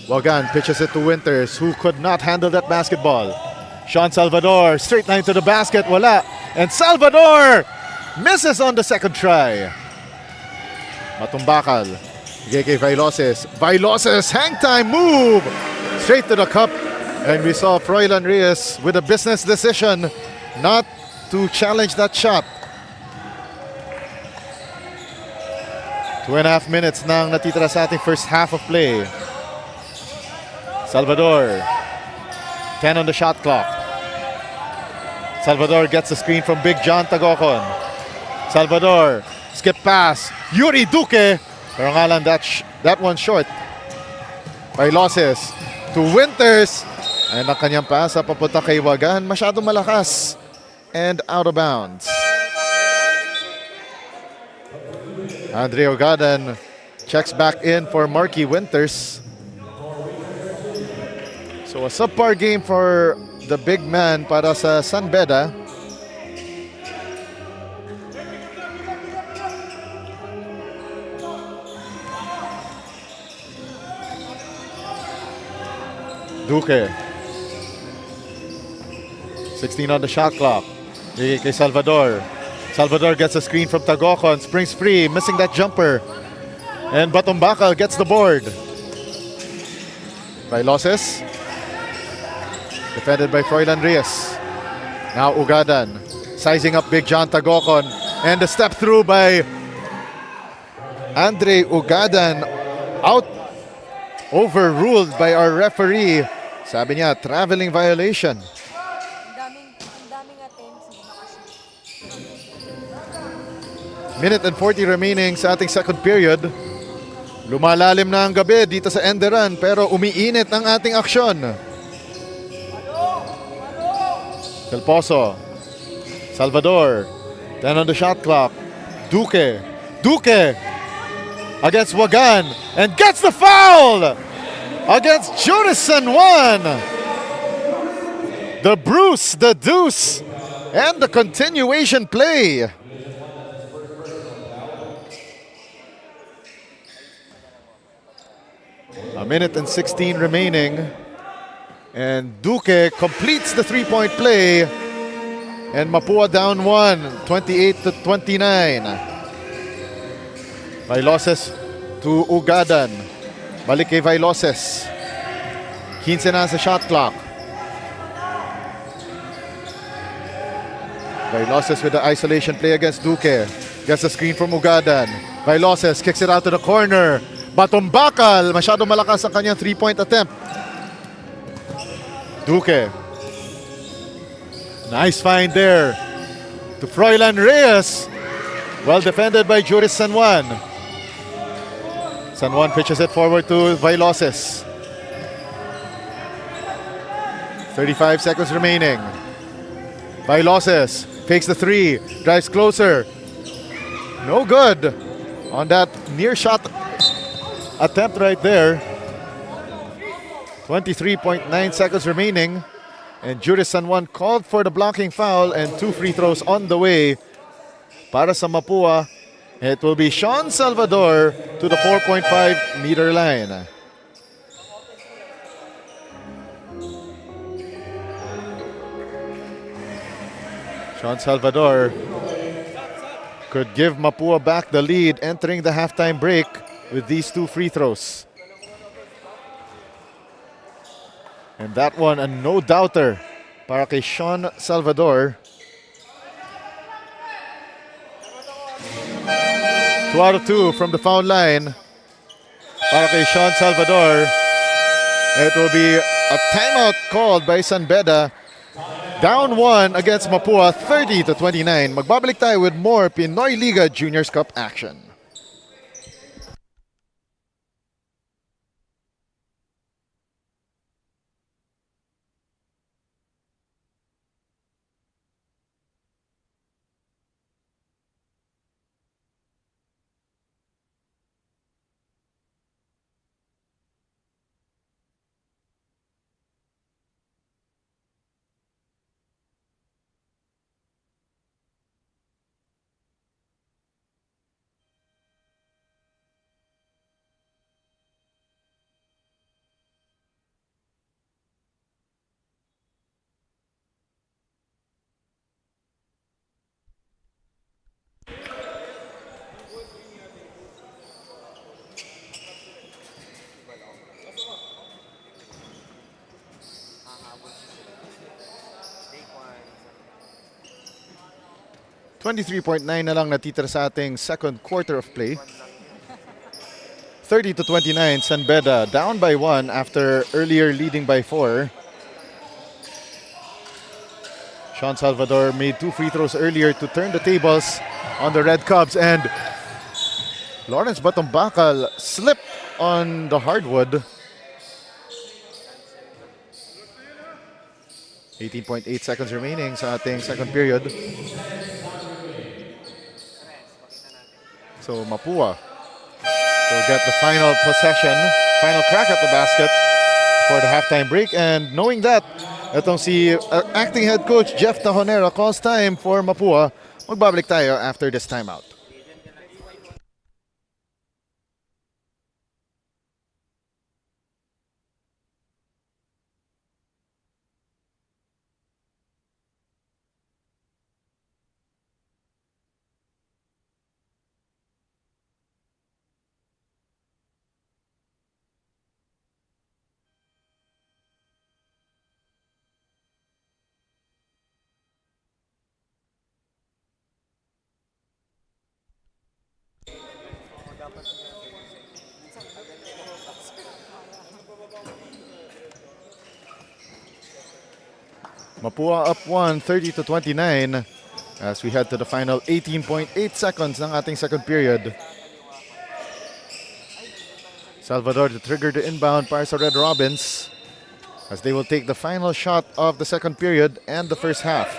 Wagan pitches it to Winters, who could not handle that basketball. Sean Salvador, straight line to the basket, wala. And Salvador misses on the second try. Matumbakal, bigay kay Vailoses. Vailoses, hang time move! Straight to the cup. And we saw Froilan Reyes with a business decision not to challenge that shot. 2.5 minutes nang natitira sa ating first half of play. Salvador, 10 on the shot clock. Salvador gets a screen from Big John Tagocon. Salvador, skip pass. Yuri Duque. Pero nga lang that one short. Vailoses to Winters. And ang kanyang pasa papunta kay Wagan. Masyadong malakas. And out of bounds. Andre Ogadan checks back in for Marky Winters. So a subpar game for the big man para sa San Beda. Duque. 16 on the shot clock. Kay Salvador. Salvador gets a screen from Tagocon, springs free, missing that jumper. And Batumbakal gets the board. Vailoses. Defended by Froilan Reyes. Now Ugadan, sizing up Big John Tagocon. And the step through by Andre Ugadan. Out, overruled by our referee. Sabi niya, traveling violation. Minute and 40 remaining sa ating second period. Lumalalim na ang gabi dito sa ENDERAN pero umiinit ang ating aksyon. Del Pozo. Salvador. 10 on the shot clock. Duque. Duque against Wagan and gets the foul against Juris San Juan. The Bruce, the Deuce, and the continuation play. A minute and 16 remaining. And Duque completes the three-point play. And Mapua down 1, 28-29. Vailoses to Ugadan. Balik kay Vailoses. 15 na sa shot clock. Vailoses with the isolation play against Duque. Gets a screen from Ugadan. Vailoses kicks it out to the corner. Batumbakal, masyado malakas ang kanyang three-point attempt. Duque. Nice find there to Froilan Reyes. Well defended by Juris San Juan. San Juan pitches it forward to Vailoses. 35 seconds remaining. Vailoses fakes the three, drives closer. No good on that near shot attempt right there. 23.9 seconds remaining. And Juris San Juan called for the blocking foul and 2 free throws on the way para sa Mapua. It will be Sean Salvador to the 4.5-meter line. Sean Salvador could give Mapua back the lead entering the halftime break with these 2 free throws. And that one, a no-doubter para kay Sean Salvador. 2 out of 2 from the foul line para kay Sean Salvador. It will be a timeout called by San Beda. Down 1 against Mapua, 30-29. Magbabalik tayo with more Pinoyliga Juniors Cup action. 23.9 na lang natitira sa ating second quarter of play. 30-29, San Beda down by 1 after earlier leading by 4. Sean Salvador made 2 free throws earlier to turn the tables on the Red Cubs, and Lawrence Batombakal slipped on the hardwood. 18.8 seconds remaining sa ating second period. So Mapua will get the final possession, final crack at the basket for the halftime break. And knowing that, itong si acting head coach Jeff Tajonera calls time for Mapua. Magbabalik tayo after this timeout. Mapua up 1, 30-29 as we head to the final 18.8 seconds ng ating second period. Salvador to trigger the inbound para sa Red Robins as they will take the final shot of the second period and the first half.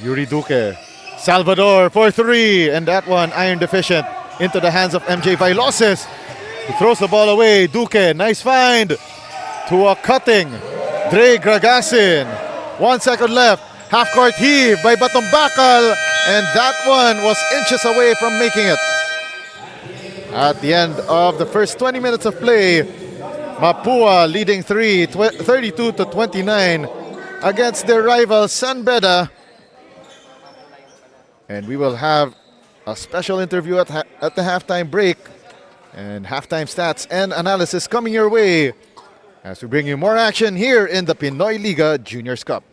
Yuri Duque. Salvador for 3, and that one iron deficient into the hands of MJ Vailoses. He throws the ball away. Duque, nice find to a cutting Dre Gragasin. 1 second left. Half-court heave by Batombakal, and that one was inches away from making it. At the end of the first 20 minutes of play, Mapua leading 32-29 against their rival San Beda. And we will have a special interview at the halftime break and halftime stats and analysis coming your way as we bring you more action here in the Pinoyliga Juniors Cup.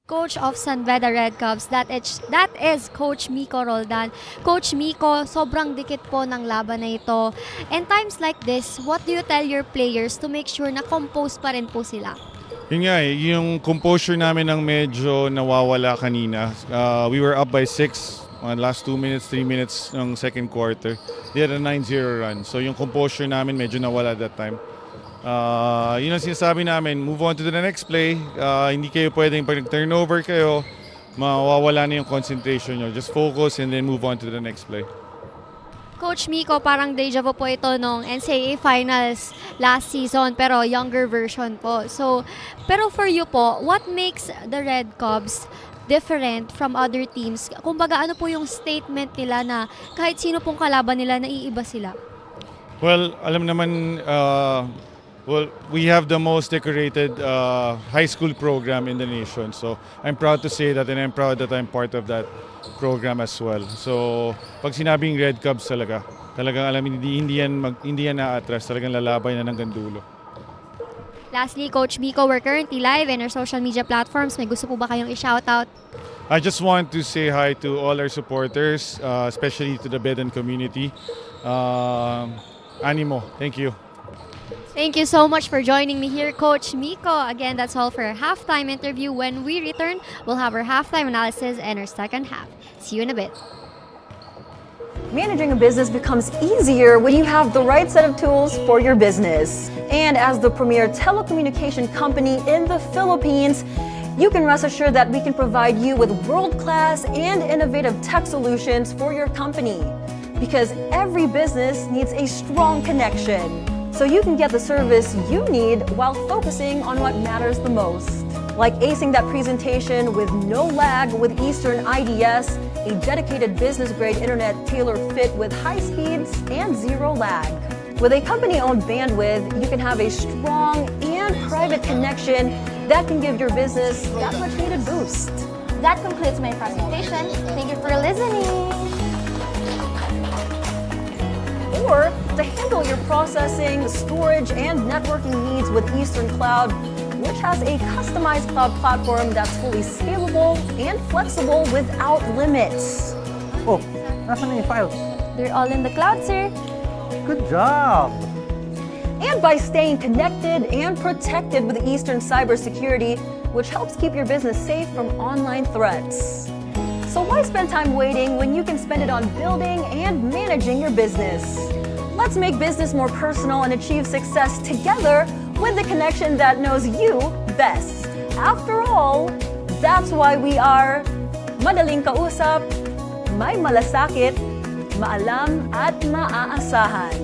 Coach of San Beda Red Cubs, that is Coach Miko Roldan. Coach Miko, sobrang dikit po ng laban na ito. And times like this, what do you tell your players to make sure na composed pa rin po sila? Yun nga yung composure namin ang medyo nawawala kanina. We were up by 6 last 2 minutes, 3 minutes ng second quarter. They had a 9-0 run. So yung composure namin medyo nawala that time. Yun ang sinasabi namin, move on to the next play. Hindi kayo pwedeng pag nag-turnover kayo, mawawala na yung concentration nyo. Just focus and then move on to the next play. Coach Miko, parang deja vu po ito nung NCAA Finals last season pero younger version po. So, pero for you po, what makes the Red Cubs different from other teams? Kumbaga ano po yung statement nila na kahit sino pong kalaban nila, naiiba sila? Well, alam naman, we have the most decorated high school program in the nation. So I'm proud to say that and I'm proud that I'm part of that program as well. So pag sinabing Red Cubs talagang alam hindi yan na-atras, talagang lalabay na ng gandulo. Lastly, Coach Miko, we're currently live in our social media platforms. May gusto po ba kayong i-shoutout? I just want to say hi to all our supporters, especially to the Bedan community. Animo, thank you. Thank you so much for joining me here, Coach Miko. Again, that's all for our halftime interview. When we return, we'll have our halftime analysis and our second half. See you in a bit. Managing a business becomes easier when you have the right set of tools for your business. And as the premier telecommunication company in the Philippines, you can rest assured that we can provide you with world-class and innovative tech solutions for your company. Because every business needs a strong connection, so you can get the service you need while focusing on what matters the most. Like acing that presentation with no lag with Eastern IDS, a dedicated business-grade internet tailor-fit with high speeds and zero lag. With a company-owned bandwidth, you can have a strong and private connection that can give your business that much-needed boost. That concludes my presentation. Thank you for listening. Or to handle your processing, storage, and networking needs with Eastern Cloud, which has a customized cloud platform that's fully scalable and flexible without limits. Oh, nasaan na yung files? They're all in the cloud, sir. Good job! And by staying connected and protected with Eastern cybersecurity, which helps keep your business safe from online threats. So why spend time waiting when you can spend it on building and managing your business? Let's make business more personal and achieve success together with the connection that knows you best. After all, that's why we are madaling kausap, may malasakit, maalam at maaasahan.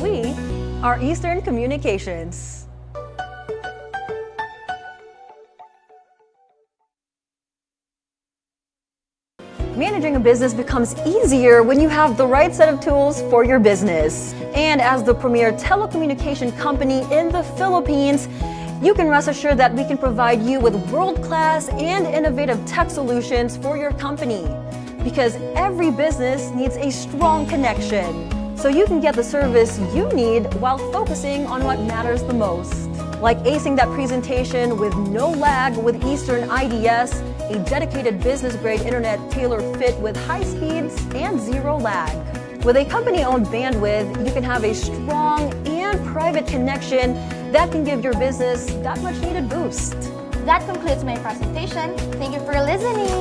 We are Eastern Communications. Managing a business becomes easier when you have the right set of tools for your business. And as the premier telecommunication company in the Philippines, you can rest assured that we can provide you with world-class and innovative tech solutions for your company. Because every business needs a strong connection, so you can get the service you need while focusing on what matters the most. Like acing that presentation with no lag with Eastern IDS, a dedicated business-grade internet tailor-fit with high speeds and zero lag. With a company-owned bandwidth, you can have a strong and private connection that can give your business that much-needed boost. That concludes my presentation. Thank you for listening.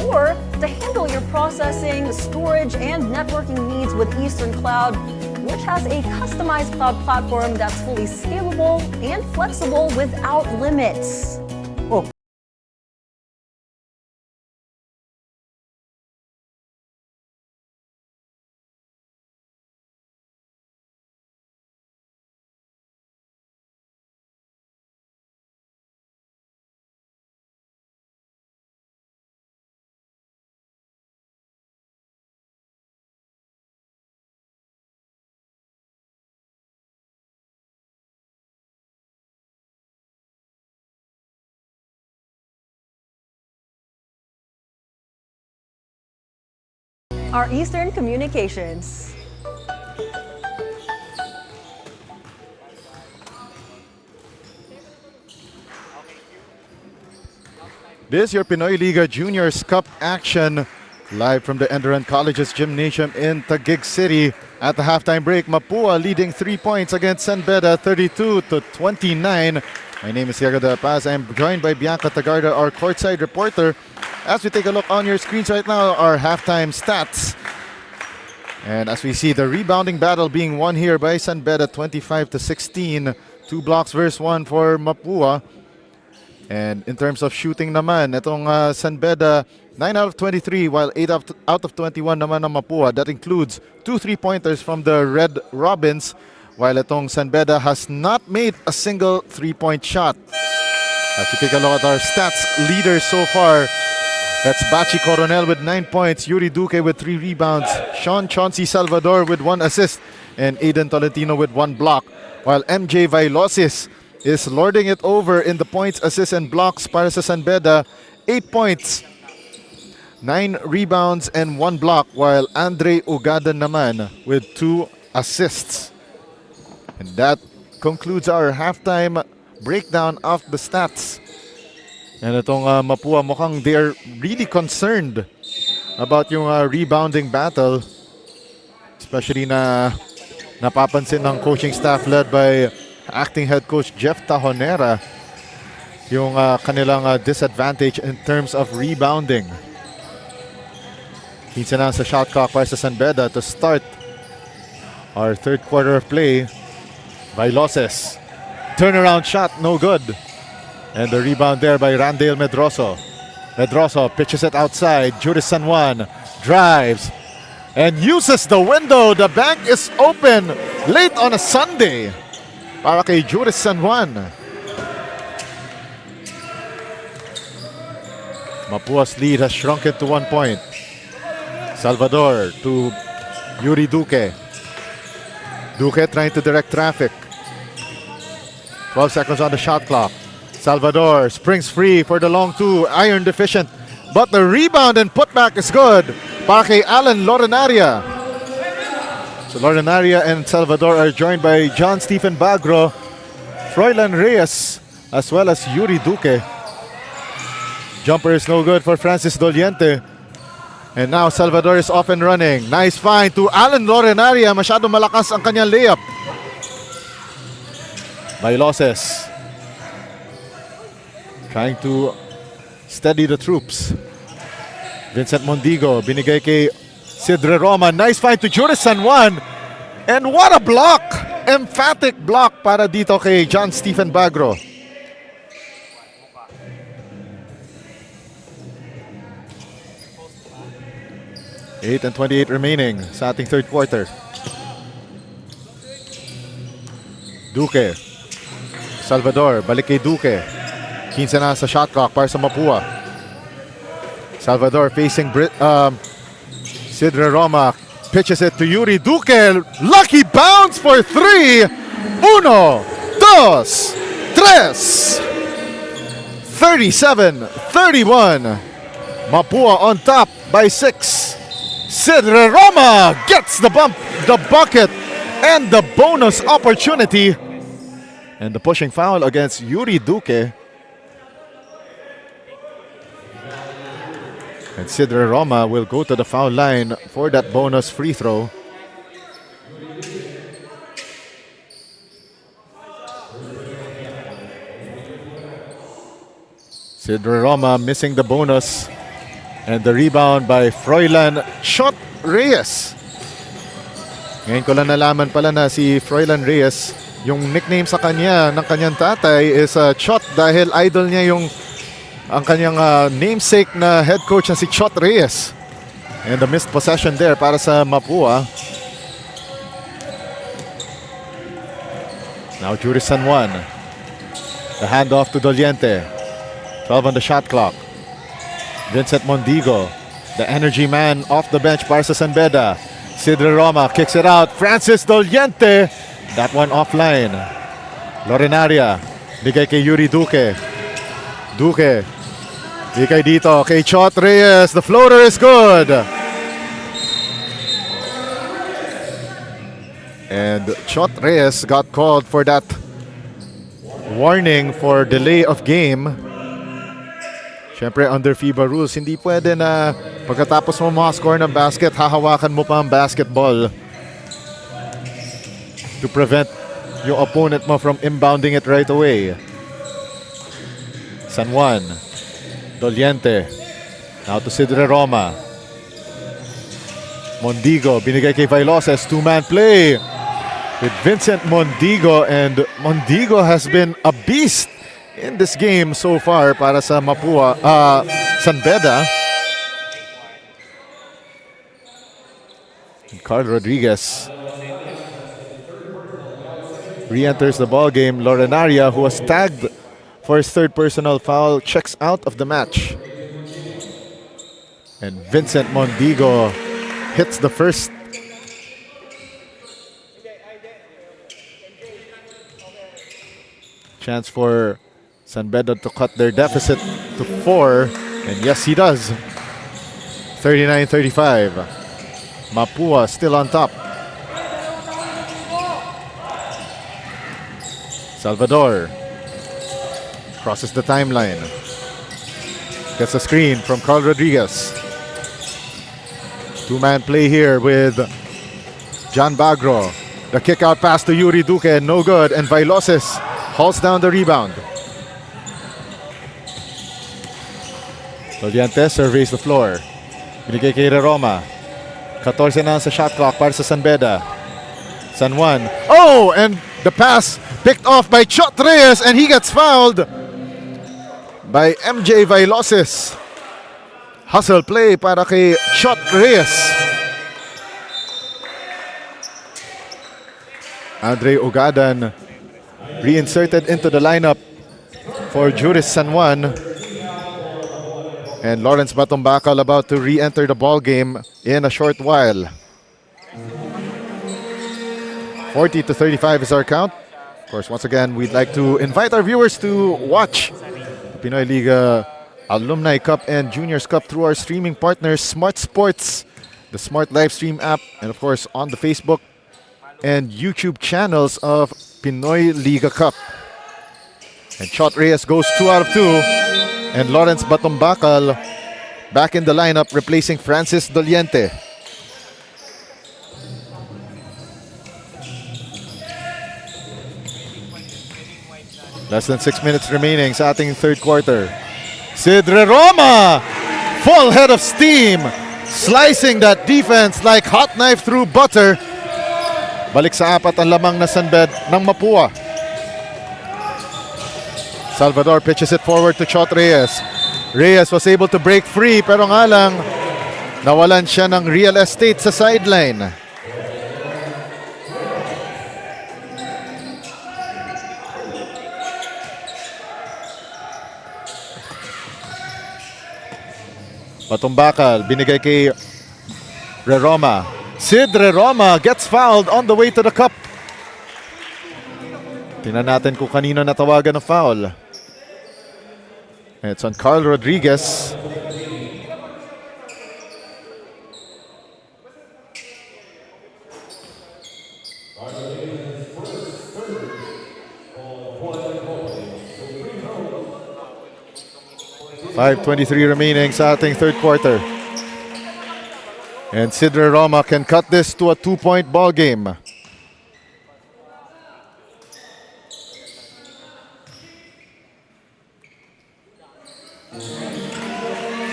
Or to handle your processing, storage, and networking needs with Eastern Cloud, which has a customized cloud platform that's fully scalable and flexible without limits. Oh, Our Eastern Communications. This is your Pinoyliga Juniors Cup action live from the ENDERAN College's Gymnasium in Taguig City. At the halftime break, Mapua leading 3 points against San Beda 32-29. My name is Diego De Paz. I am joined by Bianca Tagarda, our courtside reporter. As we take a look on your screens right now, our halftime stats. And as we see the rebounding battle being won here by San Beda 25-16. 2 blocks versus 1 for Mapua. And in terms of shooting naman, itong San Beda 9 out of 23 while 8 out of 21 naman ng Mapua. That includes 2 3-pointers from the Red Robins, while itong San Beda has not made a single 3-point shot. As we take a look at our stats leaders so far, that's Bachi Coronel with 9 points, Yuri Duque with 3 rebounds, Sean Chauncey Salvador with 1 assist, and Aiden Tolentino with 1 block, while MJ Vailosis is lording it over in the points, assists, and blocks para sa San Beda. 8 points, 9 rebounds, and 1 block, while Andre Ugada naman with 2 assists. And that concludes our halftime breakdown of the stats. And itong Mapua, mukhang they're really concerned about yung rebounding battle. Especially na napapansin ng coaching staff led by acting head coach Jeff Tajonera yung kanilang disadvantage in terms of rebounding. 15 na sa shot clock para sa San Beda to start our third quarter of play. Vailoses, turnaround shot, no good. And the rebound there by Randale Medroso. Medroso pitches it outside. Juris San Juan drives and uses the window. The bank is open late on a Sunday para kay Juris San Juan. Mapua's lead has shrunken to 1 point. Salvador to Yuri Duque. Duque trying to direct traffic. 12 seconds on the shot clock. Salvador springs free for the long 2. Iron deficient. But the rebound and putback is good para kay Alan Lorenaria. So Lorenaria and Salvador are joined by John Stephen Bagro, Froilan Reyes, as well as Yuri Duque. Jumper is no good for Francis Doliente. And now Salvador is off and running. Nice find to Alan Lorenaria. Masyado malakas ang kanyang layup. Vailoses trying to steady the troops. Vincent Mondigo binigay kay Sidre Roma. Nice find to Juris San Juan. And what a block! Emphatic block para dito kay John Stephen Bagro. Eight and 28 remaining sa ating third quarter. Duque. Salvador, balik kay Duque. 15 na sa shot clock para sa Mapua. Salvador facing Sidre Roma. Pitches it to Yuri Duque. Lucky bounce for 3. 1, 2, 3. 37-31. Mapua on top by 6. Sidre Roma gets the bucket, and the bonus opportunity. And the pushing foul against Yuri Duque. And Sidre Roma will go to the foul line for that bonus free throw. Sidre Roma missing the bonus. And the rebound by Froilan Shot Reyes. Ngayon ko lang nalaman pala na si Froilan Reyes, yung nickname sa kanya ng kanyang tatay is Chot dahil idol niya yung ang kanyang namesake na head coach na si Chot Reyes. And the missed possession there para sa Mapua. Now Juris San Juan. The handoff to Doliente. 12 on the shot clock. Vincent Mondigo, the energy man off the bench para sa San Beda. Sidre Roma kicks it out. Francis Doliente. That one offline. Lorenaria. Bigay kay Yuri Duque. Duque. Bigay dito kay Chot Reyes. The floater is good. And Chot Reyes got called for that warning for delay of game. Siyempre, under FIBA rules, hindi pwede na pagkatapos mo score ng basket, hahawakan mo pa ang basketball to prevent yung opponent mo from inbounding it right away. San Juan. Doliente. Now to Sidre Roma. Mondigo, binigay kay Vailoses. Two-man play with Vincent Mondigo. And Mondigo has been a beast in this game so far para sa Mapua, San Beda. Carl Rodriguez re-enters the ball game. Lorenaria, who was tagged for his third personal foul, checks out of the match. And Vincent Mondigo hits the first. Chance for San Beda to cut their deficit to 4. And yes, he does. 39-35. Mapua still on top. Salvador crosses the timeline. Gets a screen from Carl Rodriguez. Two-man play here with John Bagro. The kick out pass to Yuri Duque, no good. And Vailoses hauls down the rebound. Doliente surveys the floor. Binigay kay Roma. 14 na sa shot clock para sa San Beda. San Juan. Oh! And the pass picked off by Chot Reyes, and he gets fouled by MJ Vailoses. Hustle play para kay Chot Reyes. Andre Ugadan reinserted into the lineup for Juris San Juan. And Lawrence Batumbakal about to re-enter the ball game in a short while. 40-35 is our count. Of course, once again, we'd like to invite our viewers to watch the Pinoyliga Alumni Cup and Juniors Cup through our streaming partners, Smart Sports, the Smart Live Stream app, and of course on the Facebook and YouTube channels of Pinoyliga Cup. And Chot Reyes goes 2 out of 2. And Lawrence Batumbakal back in the lineup, replacing Francis Doliente. Less than 6 minutes remaining sa ating third quarter. Sidre Roma! Full head of steam! Slicing that defense like hot knife through butter. Balik sa 4 ang lamang na Sanbed ng Mapua. Salvador pitches it forward to Chot Reyes. Reyes was able to break free, pero nga lang nawalan siya ng real estate sa sideline. Batumbakal, binigay kay Roma. Sidre Roma gets fouled on the way to the cup. Tingnan natin kung kanino natawagan ng foul. It's on Carl Rodriguez. .5:23 remaining sa ating third quarter. And Sidre Roma can cut this to a 2-point ball game.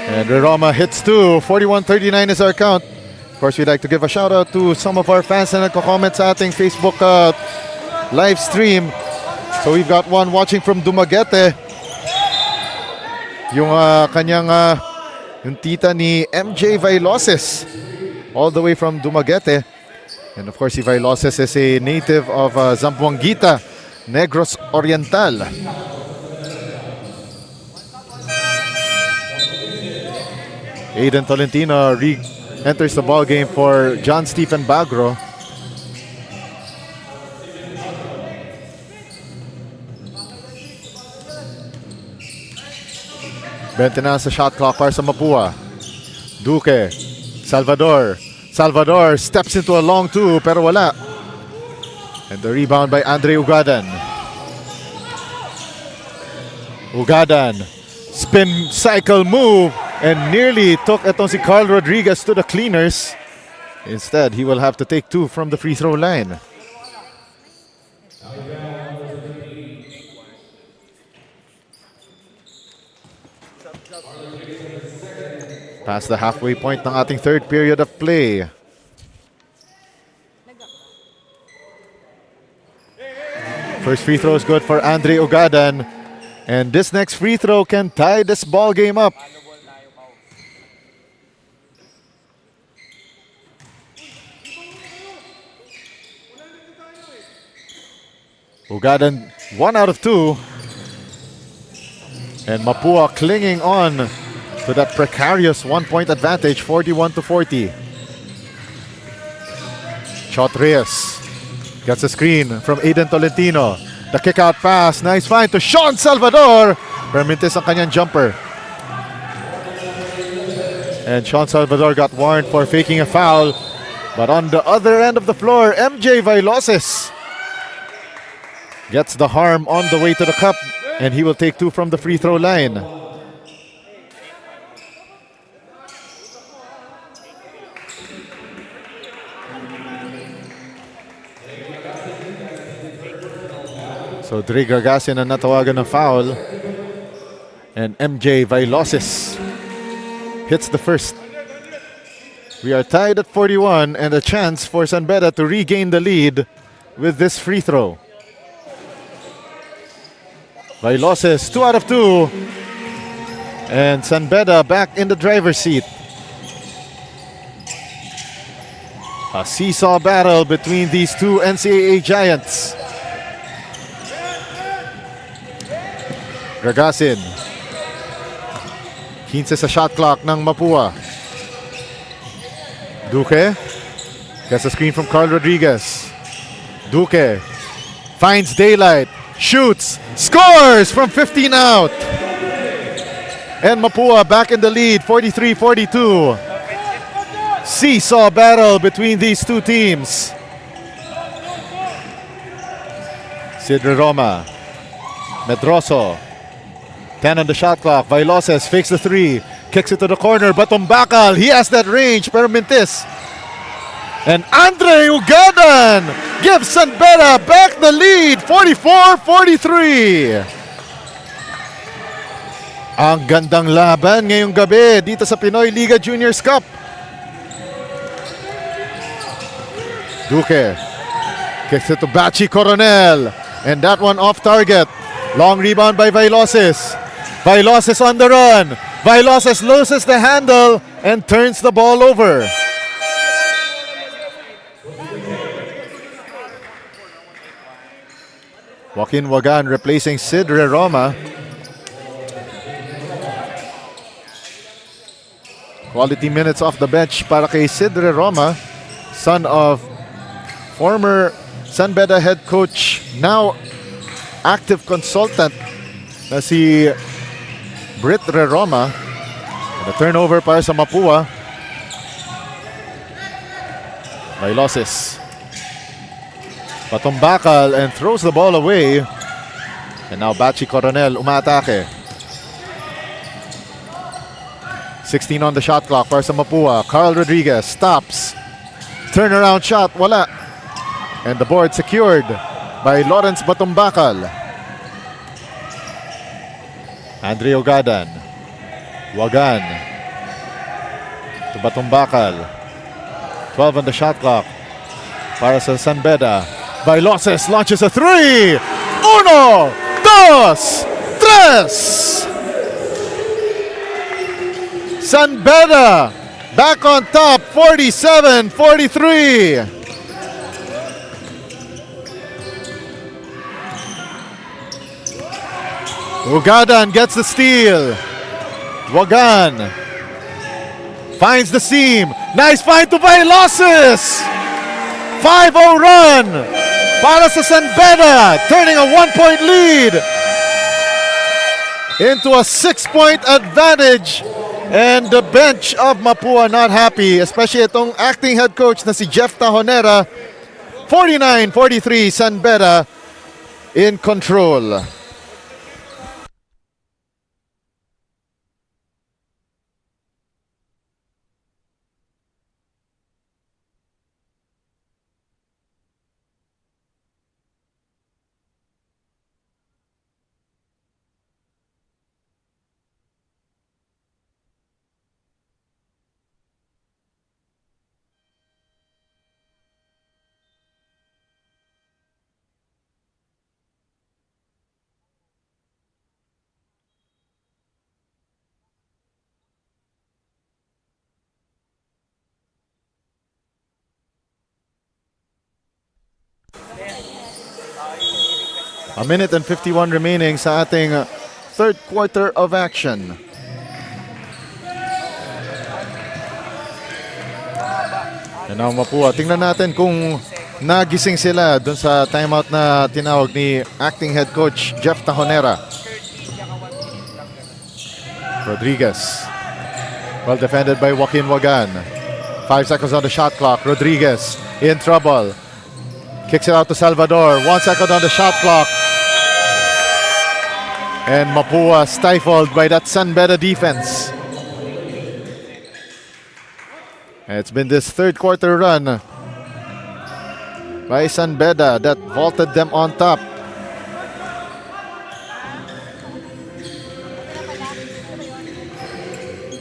And Roma hits two. 41-39 is our count. Of course, we'd like to give a shout out to some of our fans na nagko-comment sa ating Facebook live stream. So we've got one watching from Dumaguete. Yung kanyang yung tita ni MJ Vailoses, all the way from Dumaguete. And of course, si Vailoses is a native of Zamboanguita, Negros Oriental. Aiden Tolentino enters the ball game for John Stephen Bagro. Bente na sa shot clock para sa Mapua. Duque, Salvador. Salvador steps into a long two pero wala. And the rebound by Andre Ugadan. Ugadan Spin cycle move and nearly took itong si Carl Rodriguez to the cleaners. Instead, he will have to take 2 from the free throw line. Past the halfway point ng ating third period of play. First free throw is good for Andre Ugadan. And this next free throw can tie this ball game up. Ugadan 1 out of 2. And Mapua clinging on to that precarious 1-point advantage, 41-40. Shot Reyes gets a screen from Aiden Tolentino. The kick out pass, nice find to Sean Salvador. Permintes ang kanyang jumper. And Sean Salvador got warned for faking a foul. But on the other end of the floor, MJ Vailoses gets the harm on the way to the cup. And he will take 2 from the free throw line. So Dre Gargasin ang natawagan ng foul. And MJ Vailoses hits the first. We are tied at 41 and a chance for San Beda to regain the lead with this free throw. Vailoses 2 out of 2. And San Beda back in the driver's seat. A seesaw battle between these two NCAA giants. Gargasin. 15 sa shot clock ng Mapua. Duque gets a screen from Carl Rodriguez. Duque finds daylight, shoots, scores from 15 out. And Mapua back in the lead, 43-42. Seesaw battle between these two teams. Sidre Roma. Medroso. 10 on the shot clock. Vailoses fakes the 3. Kicks it to the corner. Batumbakal. He has that range. Pero Mintis. And Andre Ugadan gives San Beda back the lead. 44-43. Ang gandang laban ngayong gabi dito sa Pinoyliga Juniors Cup. Duque kicks it to Bachi Coronel. And that one off target. Long rebound by Vailoses. Vailoses on the run. Vailoses loses the handle and turns the ball over. Joaquin Wagan replacing Sidre Roma. Quality minutes off the bench para kay Sidre Roma, son of former San Beda head coach, now active consultant na si Brit Roma. And a turnover para sa Mapua. Vailoses. Patumbakal and throws the ball away. And now Bachi Coronel umaatake. 16 on the shot clock para sa Mapua. Carl Rodriguez stops. Turnaround shot, wala. And the board secured by Lawrence Batumbakal. Andre Ugadan. Wagan. To Batumbakal. 12 on the shot clock para sa San Beda. Vailoses launches a 3. 1, 2, 3. San Beda back on top, 47-43. Ugadan gets the steal. Wagan finds the seam. Nice find to Vailoses. 5-0 run para sa San Beda, turning a 1-point lead into a 6-point advantage. And the bench of Mapua not happy, especially itong acting head coach na si Jeff Tahonera. 49-43, San Beda in control. A minute and 51 remaining sa ating third quarter of action. And now Mapua, tingnan natin kung nagising sila dun sa timeout na tinawag ni acting head coach Jeff Tajonera. Rodriguez. Well defended by Joaquin Wagan. 5 seconds on the shot clock. Rodriguez in trouble. Kicks it out to Salvador. 1 second on the shot clock. And Mapua stifled by that San Beda defense. And it's been this third quarter run by San Beda that vaulted them on top.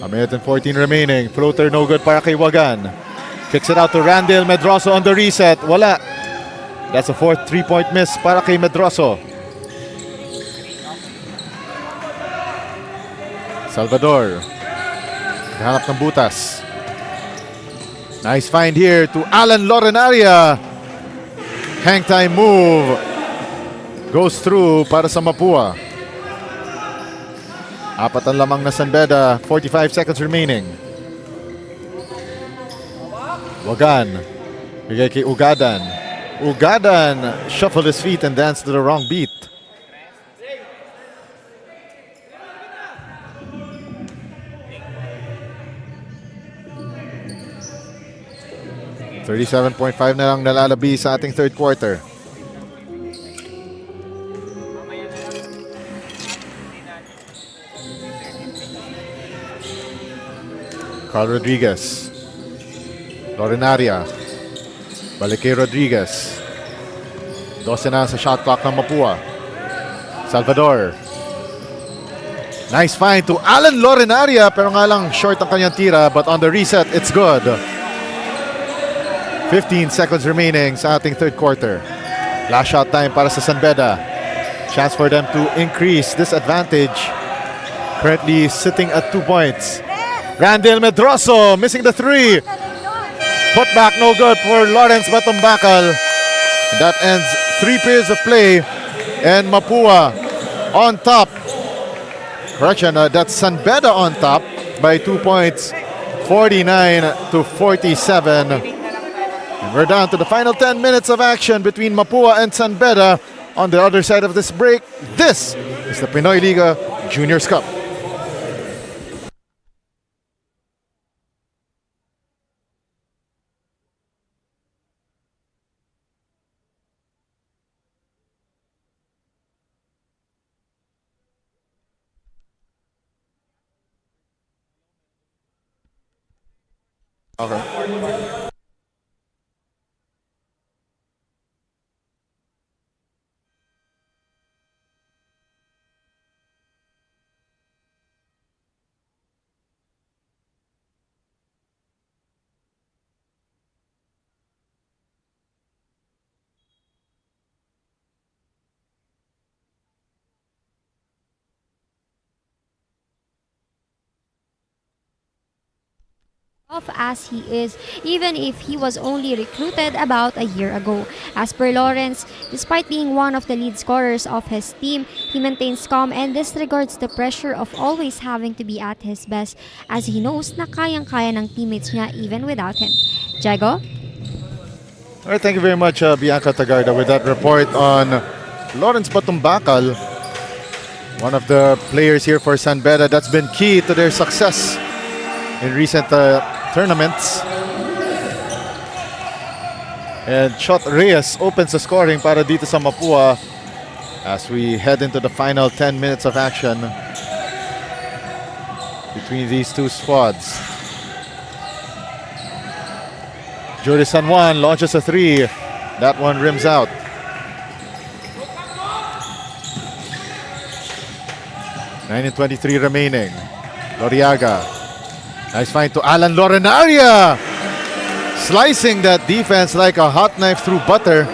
A minute and 14 remaining. Floater no good para kay Wagan. Kicks it out to Randall Medroso on the reset. Wala. That's a fourth 3-point miss para kay Medroso. Salvador. Hanap ng butas. Nice find here to Alan Lorenaria. Hang time move. Goes through para sa Mapua. Apat ang lamang na San Beda. 45 seconds remaining. Wagan. Bigay kay Ugadan. Ugadan shuffled his feet and danced to the wrong beat. $37.5 na lang nalalabi sa ating third quarter. Carl Rodriguez. Lorenaria. Balik kay Rodriguez. 12 na sa shot clock ng Mapua. Salvador. Nice find to Alan Lorenaria, pero nga lang short ang kanyang tira, but on the reset, it's good. 15 seconds remaining sa ating third quarter. Last shot time para sa San Beda. Chance for them to increase this advantage. Currently sitting at 2 points. Randall Medroso missing the three. Put back no good for Lawrence Batumbakal. That ends 3 periods of play. And Mapua on top. Correction, that's San Beda on top by 2 points. 49-47. And we're down to the final 10 minutes of action between Mapua and San Beda. On the other side of this break, this is the Pinoyliga Juniors Cup. Okay. Off as he is, even if he was only recruited about a year ago. As per Lawrence, despite being one of the lead scorers of his team, he maintains calm and disregards the pressure of always having to be at his best, as he knows na kayang-kaya ng teammates niya even without him. Jago? All right, thank you very much, Bianca Tagarda, with that report on Lawrence Batumbakal, one of the players here for San Beda that's been key to their success in recent tournaments. And Shot Reyes opens the scoring para dito sa Mapua as we head into the final 10 minutes of action between these two squads. Jody San Juan launches a three. That one rims out. Nine and 23 remaining. Loriaga. Nice find to Alan Lorenaria. Slicing that defense like a hot knife through butter.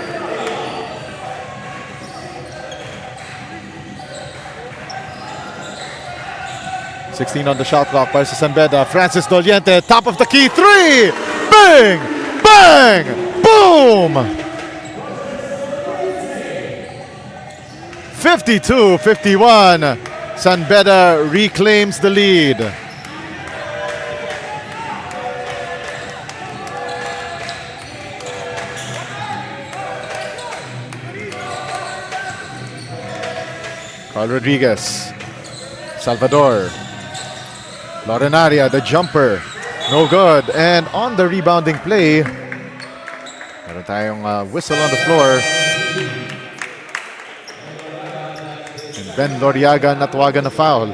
$16 on the shot clock by San Beda. Francis Doliente, top of the key, three! Bang! Bang! Boom! 52-51. San Beda reclaims the lead. Carl Rodriguez, Salvador, Lorenaria, the jumper, no good. And on the rebounding play, meron tayong whistle on the floor. And Ben Loriaga natawagan na foul.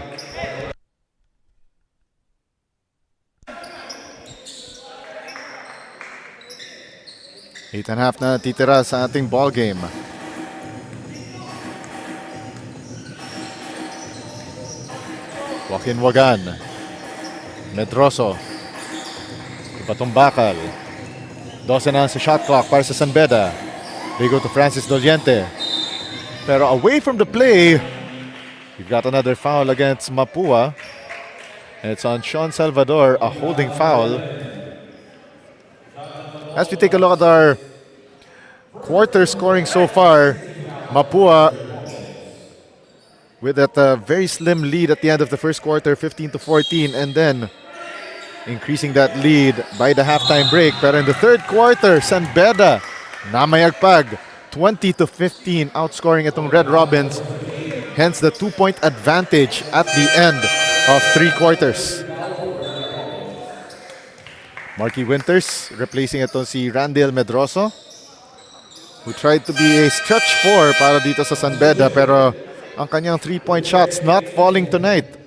Eight and a half na titira sa ating ball game. Joaquin Wagan, Medroso, Batong Bakal. 12 na sa shot clock para sa San Beda. They go to Francis Doliente. Pero away from the play, we've got another foul against Mapua. And it's on Sean Salvador, a holding foul. As we take a look at our quarter scoring so far, Mapua with that very slim lead at the end of the first quarter, 15-14, and then increasing that lead by the halftime break. Pero in the third quarter, San Beda namayagpag, 20-15, outscoring itong Red Robins. Hence the 2-point advantage at the end of three quarters. Marky Winters replacing ito si Randall Medroso, who tried to be a stretch four para dito sa San Beda, pero ang kanyang 3-point shots not falling tonight.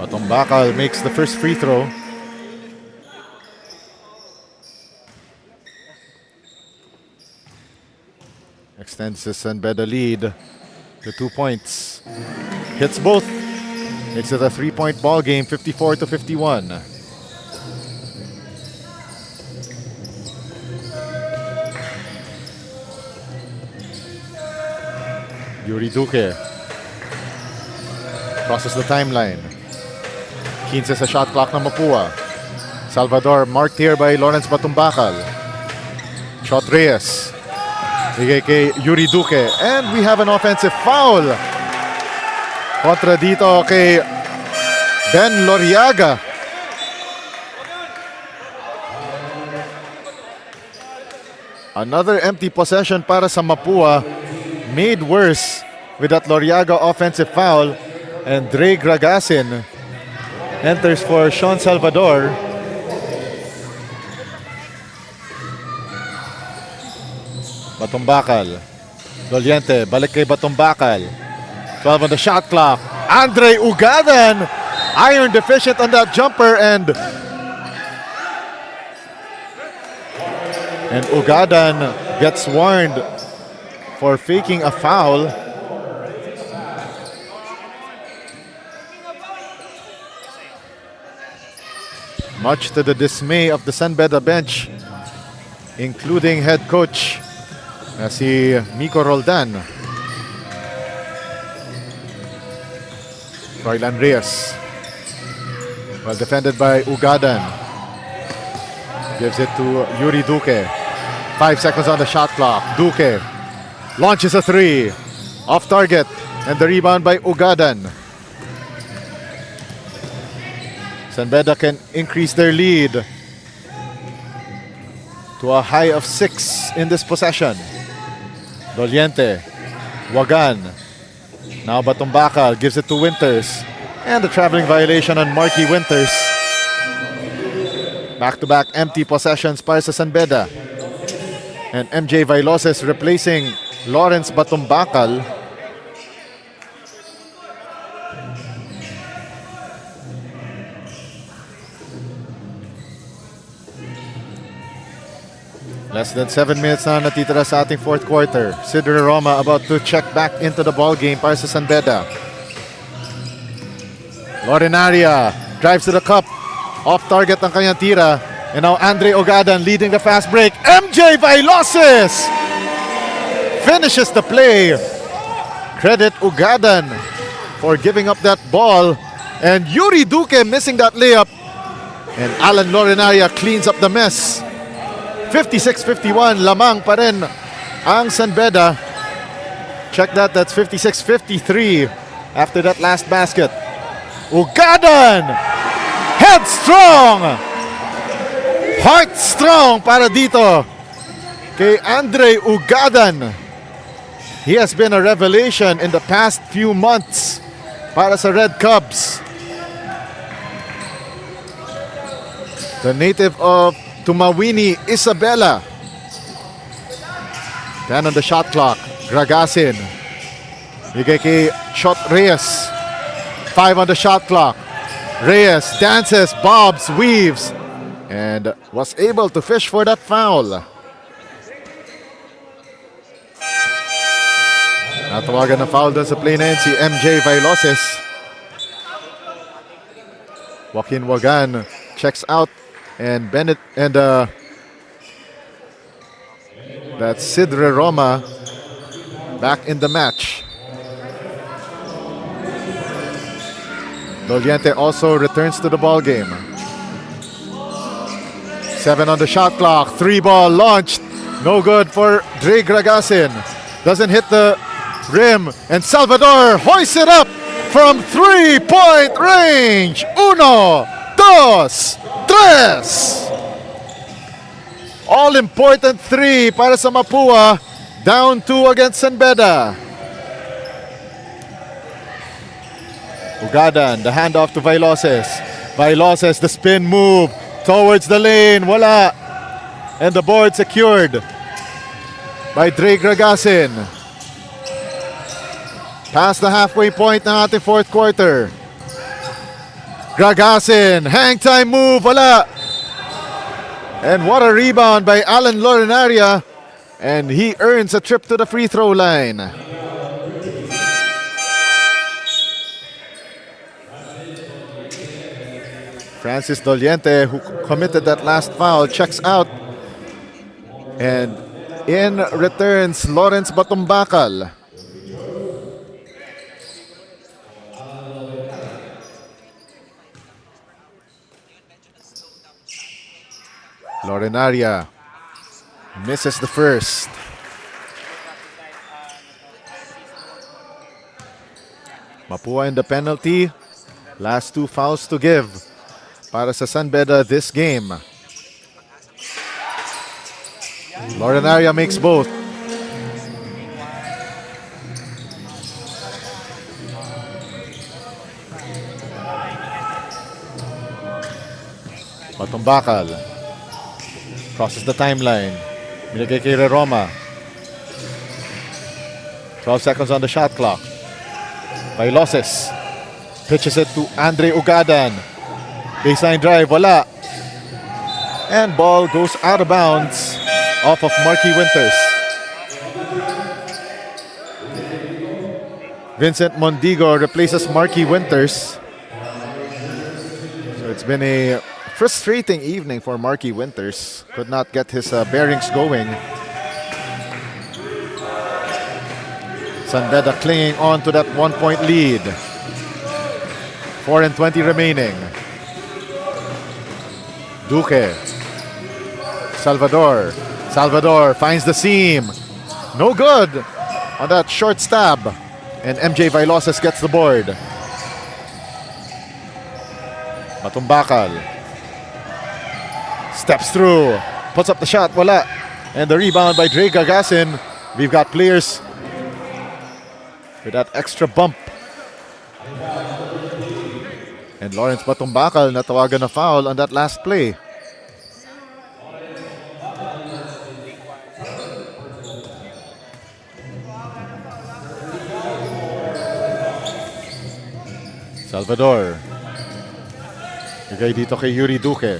Batong Bakal makes the first free throw. Extends the San Beda lead to 2 points. Hits both. Makes it a 3-point ball game, 54-51. Yuri Duque crosses the timeline. 15 sa shot clock ng Mapua. Salvador marked here by Lawrence Batumbakal. Shot Reyes. Bigay kay Yuri Duque. And we have an offensive foul. Kontra dito kay Ben Loriaga. Another empty possession para sa Mapua. Made worse with that Loriaga offensive foul. And Dre Gragasin enters for Sean Salvador. Batumbakal. Doliente, balik kay Batumbakal. 12 on the shot clock. Andre Ugadan, iron deficient on that jumper, and Ugadan gets warned for faking a foul. Much to the dismay of the San Beda bench, including head coach si Miko Roldan. Roylan Reyes, well defended by Ugadan, gives it to Yuri Duque. 5 seconds on the shot clock. Duque launches a three, off target, and the rebound by Ugadan. San Beda can increase their lead to a high of 6 in this possession. Doliente, Wagan, now Batumbakal gives it to Winters, and the traveling violation on Marky Winters. Back-to-back empty possessions para sa San Beda. And MJ Vailoses replacing Lawrence Batumbakal. Less than 7 minutes na natitira sa ating fourth quarter. Sidney Roma about to check back into the ball game para sa San Beda. Lorenaria drives to the cup. Off target ang kanyang tira. And now Andre Ugadan leading the fast break. MJ Vailoses finishes the play. Credit Ugadan for giving up that ball. And Yuri Duque missing that layup. And Alan Lorenaria cleans up the mess. 56-51, lamang pa rin ang San Beda. Check that, that's 56-53 after that last basket. Ugadan! Headstrong! Heart strong para dito kay Andre Ugadan. He has been a revelation in the past few months para sa Red Cubs. The native of Tumawini, Isabela. 10 on the shot clock. Gragasin. Bigay kay Shot Reyes. 5 on the shot clock. Reyes dances, bobs, weaves, and was able to fish for that foul. Natawagan na foul doon sa play na yun si MJ Vailoses. Joaquin Wagan checks out. And Bennett and that's Sidre Roma back in the match. Doliente also returns to the ball game. 7 on the shot clock. 3 ball launched. No good for Dre Gragasin. Doesn't hit the rim. And Salvador hoists it up from 3-point range. 1, 2, 3. All-important 3 para sa Mapua. Down 2 against San Beda. Ugadan, the handoff to Vailoses. Vailoses, the spin move towards the lane. Wala. And the board secured by Dre Gragasin. Past the halfway point ng ating fourth quarter. Gragasin, hang time move, wala. And what a rebound by Alan Lorenaria. And he earns a trip to the free throw line. Francis Doliente, who committed that last foul, checks out. And in returns Lawrence Batumbakal. Lorenaria misses the first. Mapua in the penalty. Last 2 fouls to give para sa San Beda this game. Lorenaria makes both. Batumbakal crosses the timeline. Binigay kay Roma. 12 seconds on the shot clock. Vailoses pitches it to Andre Ugadan. Baseline drive, wala. And ball goes out of bounds off of Marky Winters. Vincent Mondigo replaces Marky Winters. So it's been a frustrating evening for Marky Winters. Could not get his bearings going. San Beda clinging on to that 1-point lead. 4:20 remaining. Duque. Salvador. Salvador finds the seam. No good on that short stab. And MJ Vailoses gets the board. Batumbakal steps through, puts up the shot, wala. And the rebound by Dre Gragasin. We've got players with that extra bump. And Lawrence Batumbakal natawagan na foul on that last play. Salvador. Bigay dito kay Yuri Duque.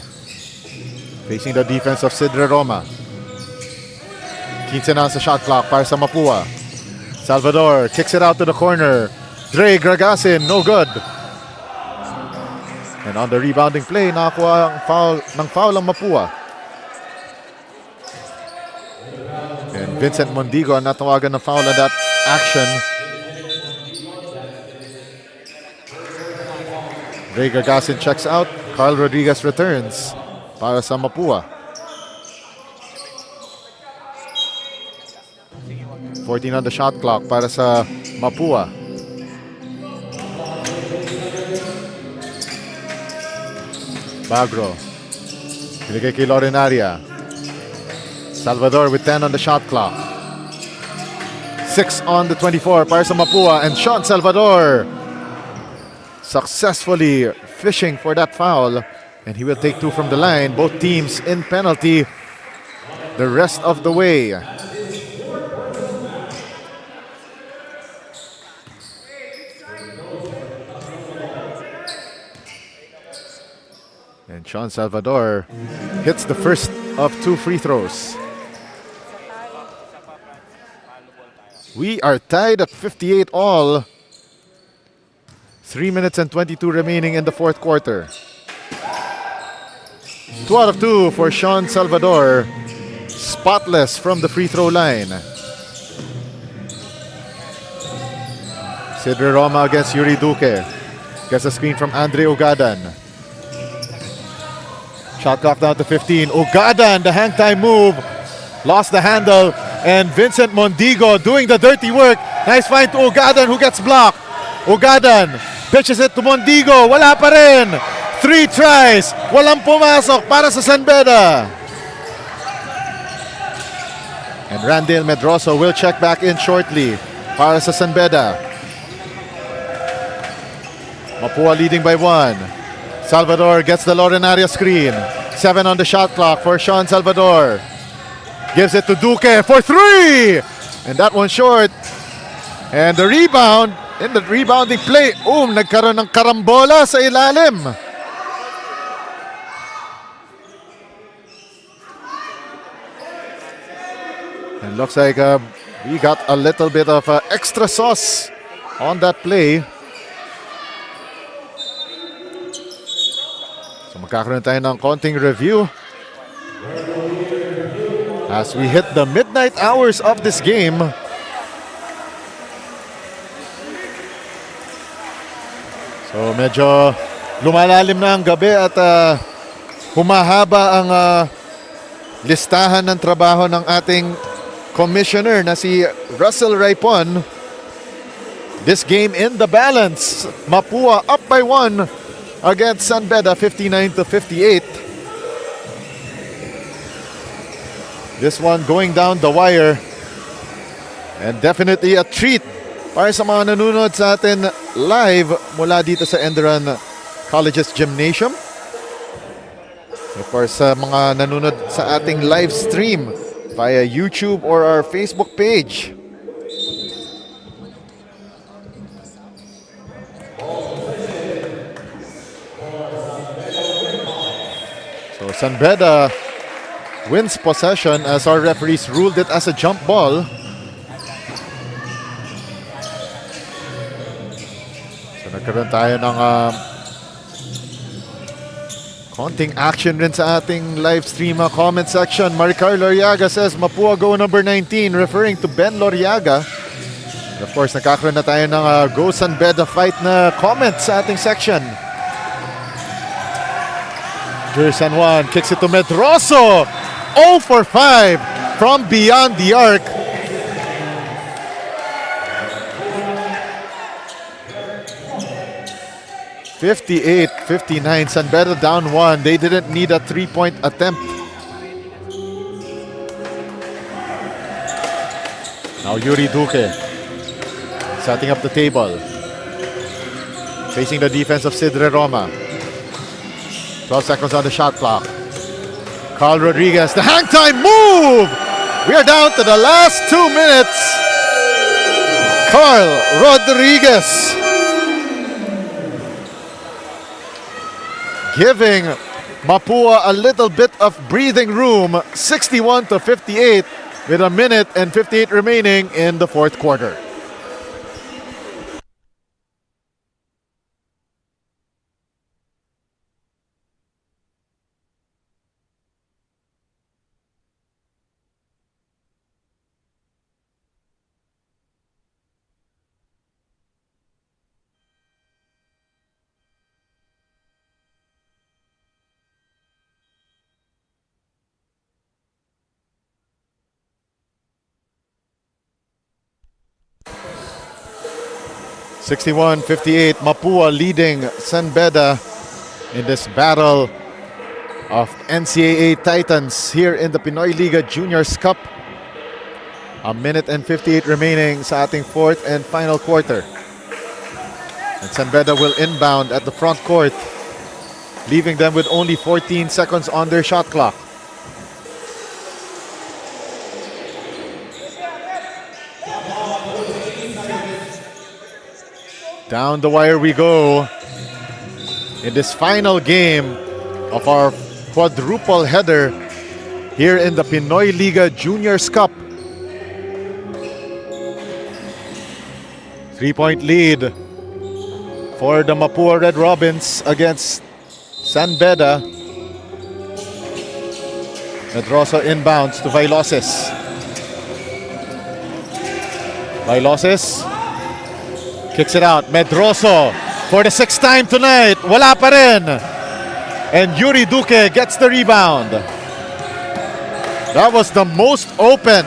Facing the defense of Sidre Roma. 15 na sa shot clock para sa Mapua. Salvador kicks it out to the corner. Dre Gragasin, no good. And on the rebounding play, nakakuha ng foul ang Mapua. And Vincent Mondigo ang natawagan ng foul on that action. Dre Gragasin checks out. Carl Rodriguez returns para sa Mapua. 14 on the shot clock para sa Mapua. Bagro. Binigay kay Lorenaria. Salvador with 10 on the shot clock. 6 on the 24 para sa Mapua, and Sean Salvador successfully fishing for that foul, and he will take 2 from the line. Both teams in penalty the rest of the way. And Sean Salvador hits the first of 2 free throws. We are tied at 58 all. 3 minutes and 22 remaining in the fourth quarter. 2 out of 2 for Sean Salvador. Spotless from the free throw line. Cedre Roma against Yuri Duque. Gets a screen from Andre Ugadan. Shot clock down to 15. Ugadan, the hang time move. Lost the handle. And Vincent Mondigo doing the dirty work. Nice find to Ugadan, who gets blocked. Ugadan pitches it to Mondigo. Wala pa rin. 3 tries. Walang pumasok para sa San Beda. And Randall Medroso will check back in shortly para sa San Beda. Mapua leading by 1. Salvador gets the Lorenaria screen. 7 on the shot clock for Sean Salvador. Gives it to Duque for 3! And that one short. And the rebound, in the rebounding play, nagkaroon ng karambola sa ilalim. And looks like we got a little bit of extra sauce on that play. So magkakaroon tayo ng konting review as we hit the midnight hours of this game. So medyo lumalalim na ang gabi at humahaba ang listahan ng trabaho ng ating commissioner na si Russell Raipon. This game in the balance. Mapua up by 1 against San Beda, 59-58. This one going down the wire. And definitely a treat para sa mga nanonood sa atin live mula dito sa ENDERAN College's Gymnasium. Of course, sa mga nanonood sa ating live stream via YouTube or our Facebook page. So San Beda wins possession as our referees ruled it as a jump ball. So nagkaroon tayo ng konting action rin sa ating live stream comment section. Maricar Loriaga says, Mapua go number 19, referring to Ben Loriaga. And of course, nagkakaroon na tayo ng Go San Beda fight na comment sa ating section. Jer San Juan kicks it to Medroso. 0 for 5 from beyond the arc. (58-59). San Beda down 1. They didn't need a 3-point attempt. Now Yuri Duque setting up the table. Facing the defense of Cedre Roma. 12 seconds on the shot clock. Carl Rodriguez, the hang time move! We are down to the last 2 minutes. Carl Rodriguez giving Mapua a little bit of breathing room. 61-58 with 1 minute and 58 remaining in the fourth quarter. 61-58, Mapua leading San Beda in this battle of NCAA Titans here in the Pinoyliga Juniors Cup. A minute and 58 remaining sa ating fourth and final quarter. And San Beda will inbound at the front court, leaving them with only 14 seconds on their shot clock. Down the wire we go in this final game of our quadruple header here in the Pinoyliga Juniors Cup. 3-point lead for the Mapua Red Robins against San Beda. Medroso inbounds to Vailoses. Vailoses kicks it out. Medroso for the sixth time tonight. Wala pa rin. And Yuri Duque gets the rebound. That was the most open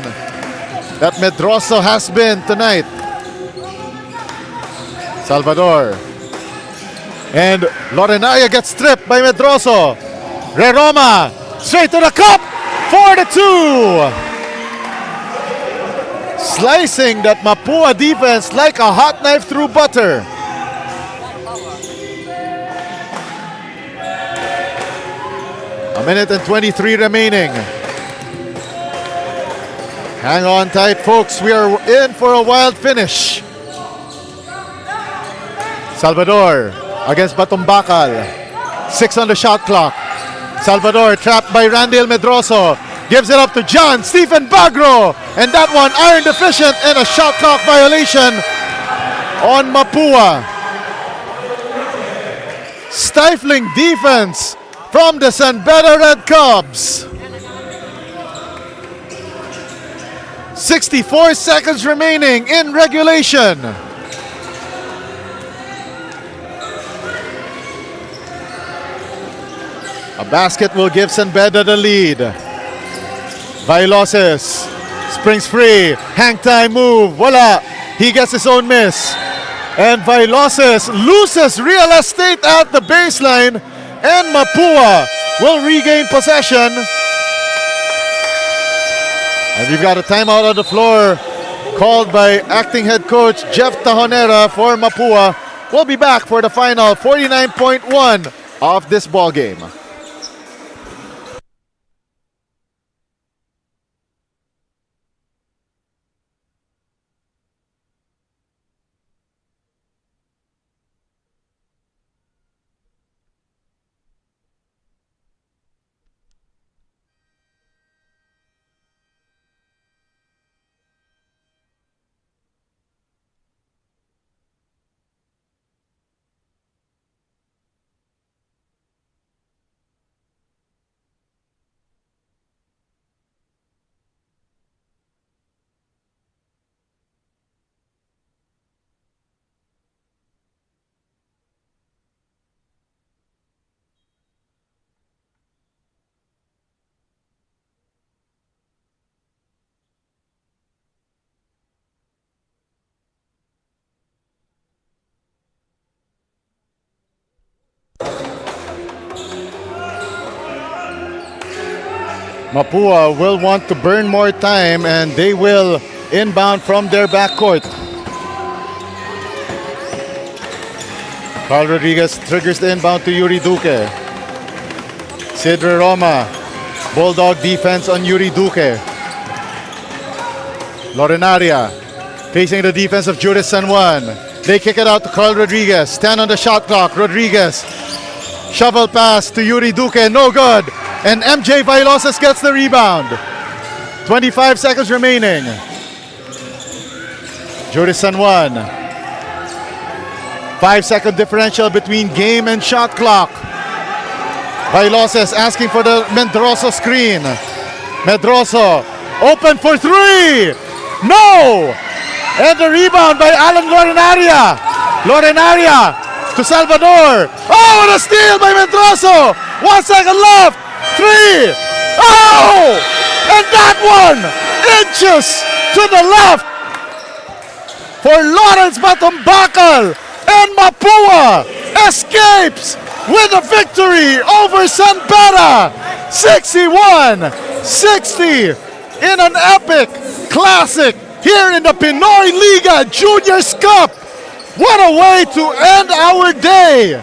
that Medroso has been tonight. Salvador. And Lorenaya gets stripped by Medroso. Reroma straight to the cup for the two. Slicing that Mapua defense like a hot knife through butter. A minute and 23 remaining. Hang on tight, folks. We are in for a wild finish. Salvador against Batumbakal. 6 on the shot clock. Salvador trapped by Randall Medroso. Gives it up to John Stephen Bagro. And that one iron deficient and a shot clock violation on Mapua. Stifling defense from the San Beda Red Cubs. 64 seconds remaining in regulation. A basket will give San Beda the lead. Vailoses springs free. Hang time move. Voila. He gets his own miss. And Vailoses loses real estate at the baseline. And Mapua will regain possession. And we've got a timeout on the floor called by acting head coach Jeff Tajonera for Mapua. We'll be back for the final 49.1 of this ball game. Mapua will want to burn more time and they will inbound from their backcourt. Carl Rodriguez triggers the inbound to Yuri Duque. Sidre Roma, Bulldog defense on Yuri Duque. Lorenaria facing the defense of Juris San Juan. They kick it out to Carl Rodriguez. 10 on the shot clock. Rodriguez. Shovel pass to Yuri Duque. No good. And MJ Vailoses gets the rebound. 25 seconds remaining. Juris San Juan. 5-second differential between game and shot clock. Vailoses asking for the Medroso screen. Medroso open for three. No! And the rebound by Alan Lorenaria. Lorenaria to Salvador. Oh, what a steal by Medroso. 1 second left. Three. Oh! And that one inches to the left. for Lawrence Batumbakal, and Mapua escapes with a victory over San Beda, 61-60 in an epic classic here in the Pinoyliga Juniors Cup. What a way to end our day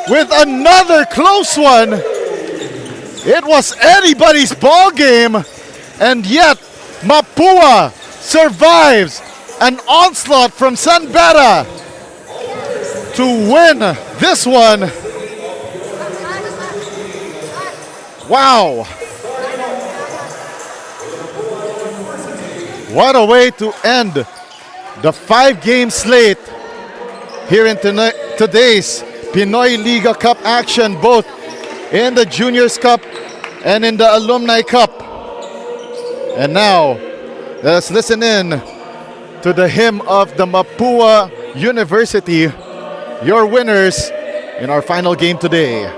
with another close one. It was anybody's ball game, and yet Mapua survives an onslaught from San Beda to win this one. Wow. What a way to end the 5-game slate here in today's Pinoyliga Cup action, both in the Juniors Cup and in the Alumni Cup. And now, let's listen in to the hymn of the Mapua University, your winners in our final game today.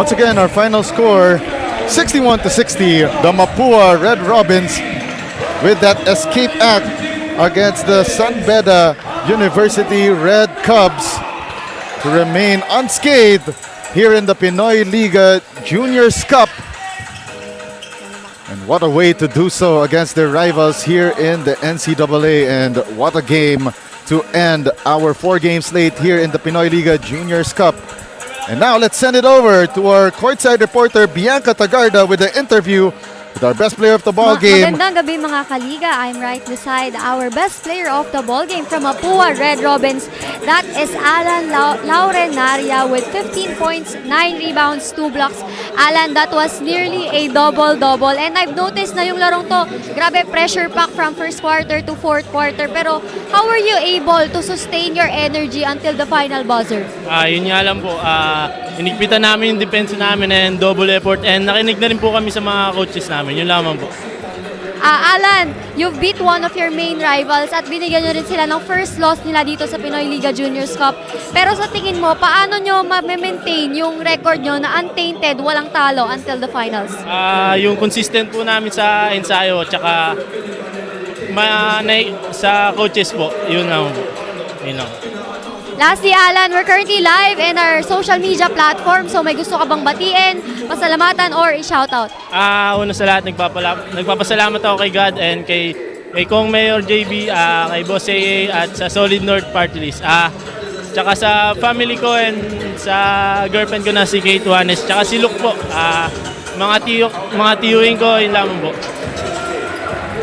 Once again, our final score, 61-60. The Mapua Red Robins with that escape act against the San Beda University Red Cubs to remain unscathed here in the Pinoyliga Juniors Cup. And what a way to do so against their rivals here in the NCAA. And what a game to end our 4-game slate here in the Pinoyliga Juniors Cup. And now let's send it over to our courtside reporter Bianca Tagarda with the interview with our best player of the ball game. Magandang gabi mga kaliga. I'm right beside our best player of the ball game from Mapua Red Robins. That is Alan Laurenaria with 15 points, 9 rebounds, 2 blocks. Alan, that was nearly a double-double. And I've noticed na yung larong to, grabe pressure pack from first quarter to fourth quarter. Pero how were you able to sustain your energy until the final buzzer? Yun nga lang po, inigpitan namin yung defense namin and double effort and nakinig na rin po kami sa mga coaches namin. Yun lamang po. Alan, you've beat one of your main rivals at binigyan nyo rin sila ng first loss nila dito sa Pinoyliga Juniors Cup. Pero sa tingin mo, paano nyo ma-maintain yung record nyo na untainted, walang talo until the finals? Yung consistent po namin sa ensayo tsaka sa coaches po, yun lang po. Yun lang. Lastly, Alan, we're currently live in our social media platform. So may gusto ka bang batiin, pasalamatan, or i-shoutout? Una sa lahat, nagpapasalamat ako kay God and kay Kong Mayor JB, kay Boss AA at sa Solid North Party List. Tsaka sa family ko and sa girlfriend ko na si Kate Juanes, tsaka si Luke po. Mga tiyuhin ko, yun lamang po.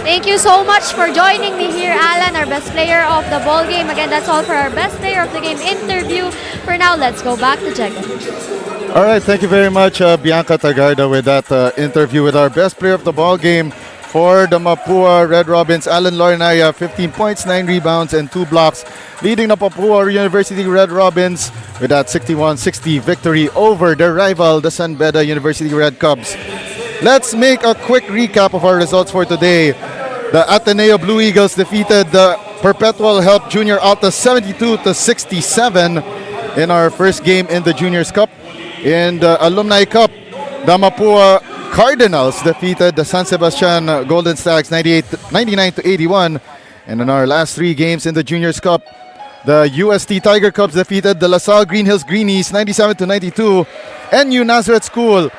Thank you so much for joining me here, Alan, our best player of the ball game. Again, that's all for our best player of the game interview. For now, let's go back to Jega. All right, thank you very much, Bianca Tagarda, with that interview with our best player of the ball game for the Mapua Red Robins, Alan Laurenaria, 15 points, 9 rebounds, and 2 blocks, leading the Mapua University Red Robins with that 61-60 victory over their rival, the San Beda University Red Cubs. Let's make a quick recap of our results for today. The Ateneo Blue Eagles defeated the Perpetual Help Junior Alta 72-67 in our first game in the Juniors Cup. In the Alumni Cup, the Mapua Cardinals defeated the San Sebastian Golden Stags 99-81. And in our last 3 games in the Juniors Cup, the UST Tiger Cubs defeated the LaSalle Green Hills Greenies 97-92. And New Nazareth School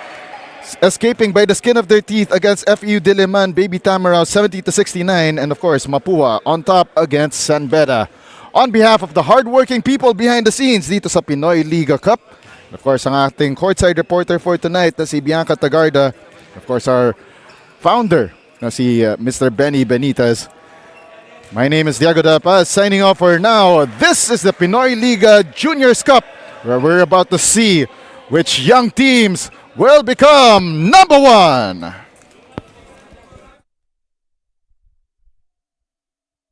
escaping by the skin of their teeth against FEU Diliman Baby Tamarao 70-69, and of course Mapua on top against San Beda. On behalf of the hardworking people behind the scenes dito sa Pinoyliga Cup, of course ang ating courtside reporter for tonight na si Bianca Tagarda, of course our founder na si Mr. Benny Benitez. My name is Diego De La Paz, signing off for now. This is the Pinoyliga Juniors Cup, where we're about to see which young teams will become number 1.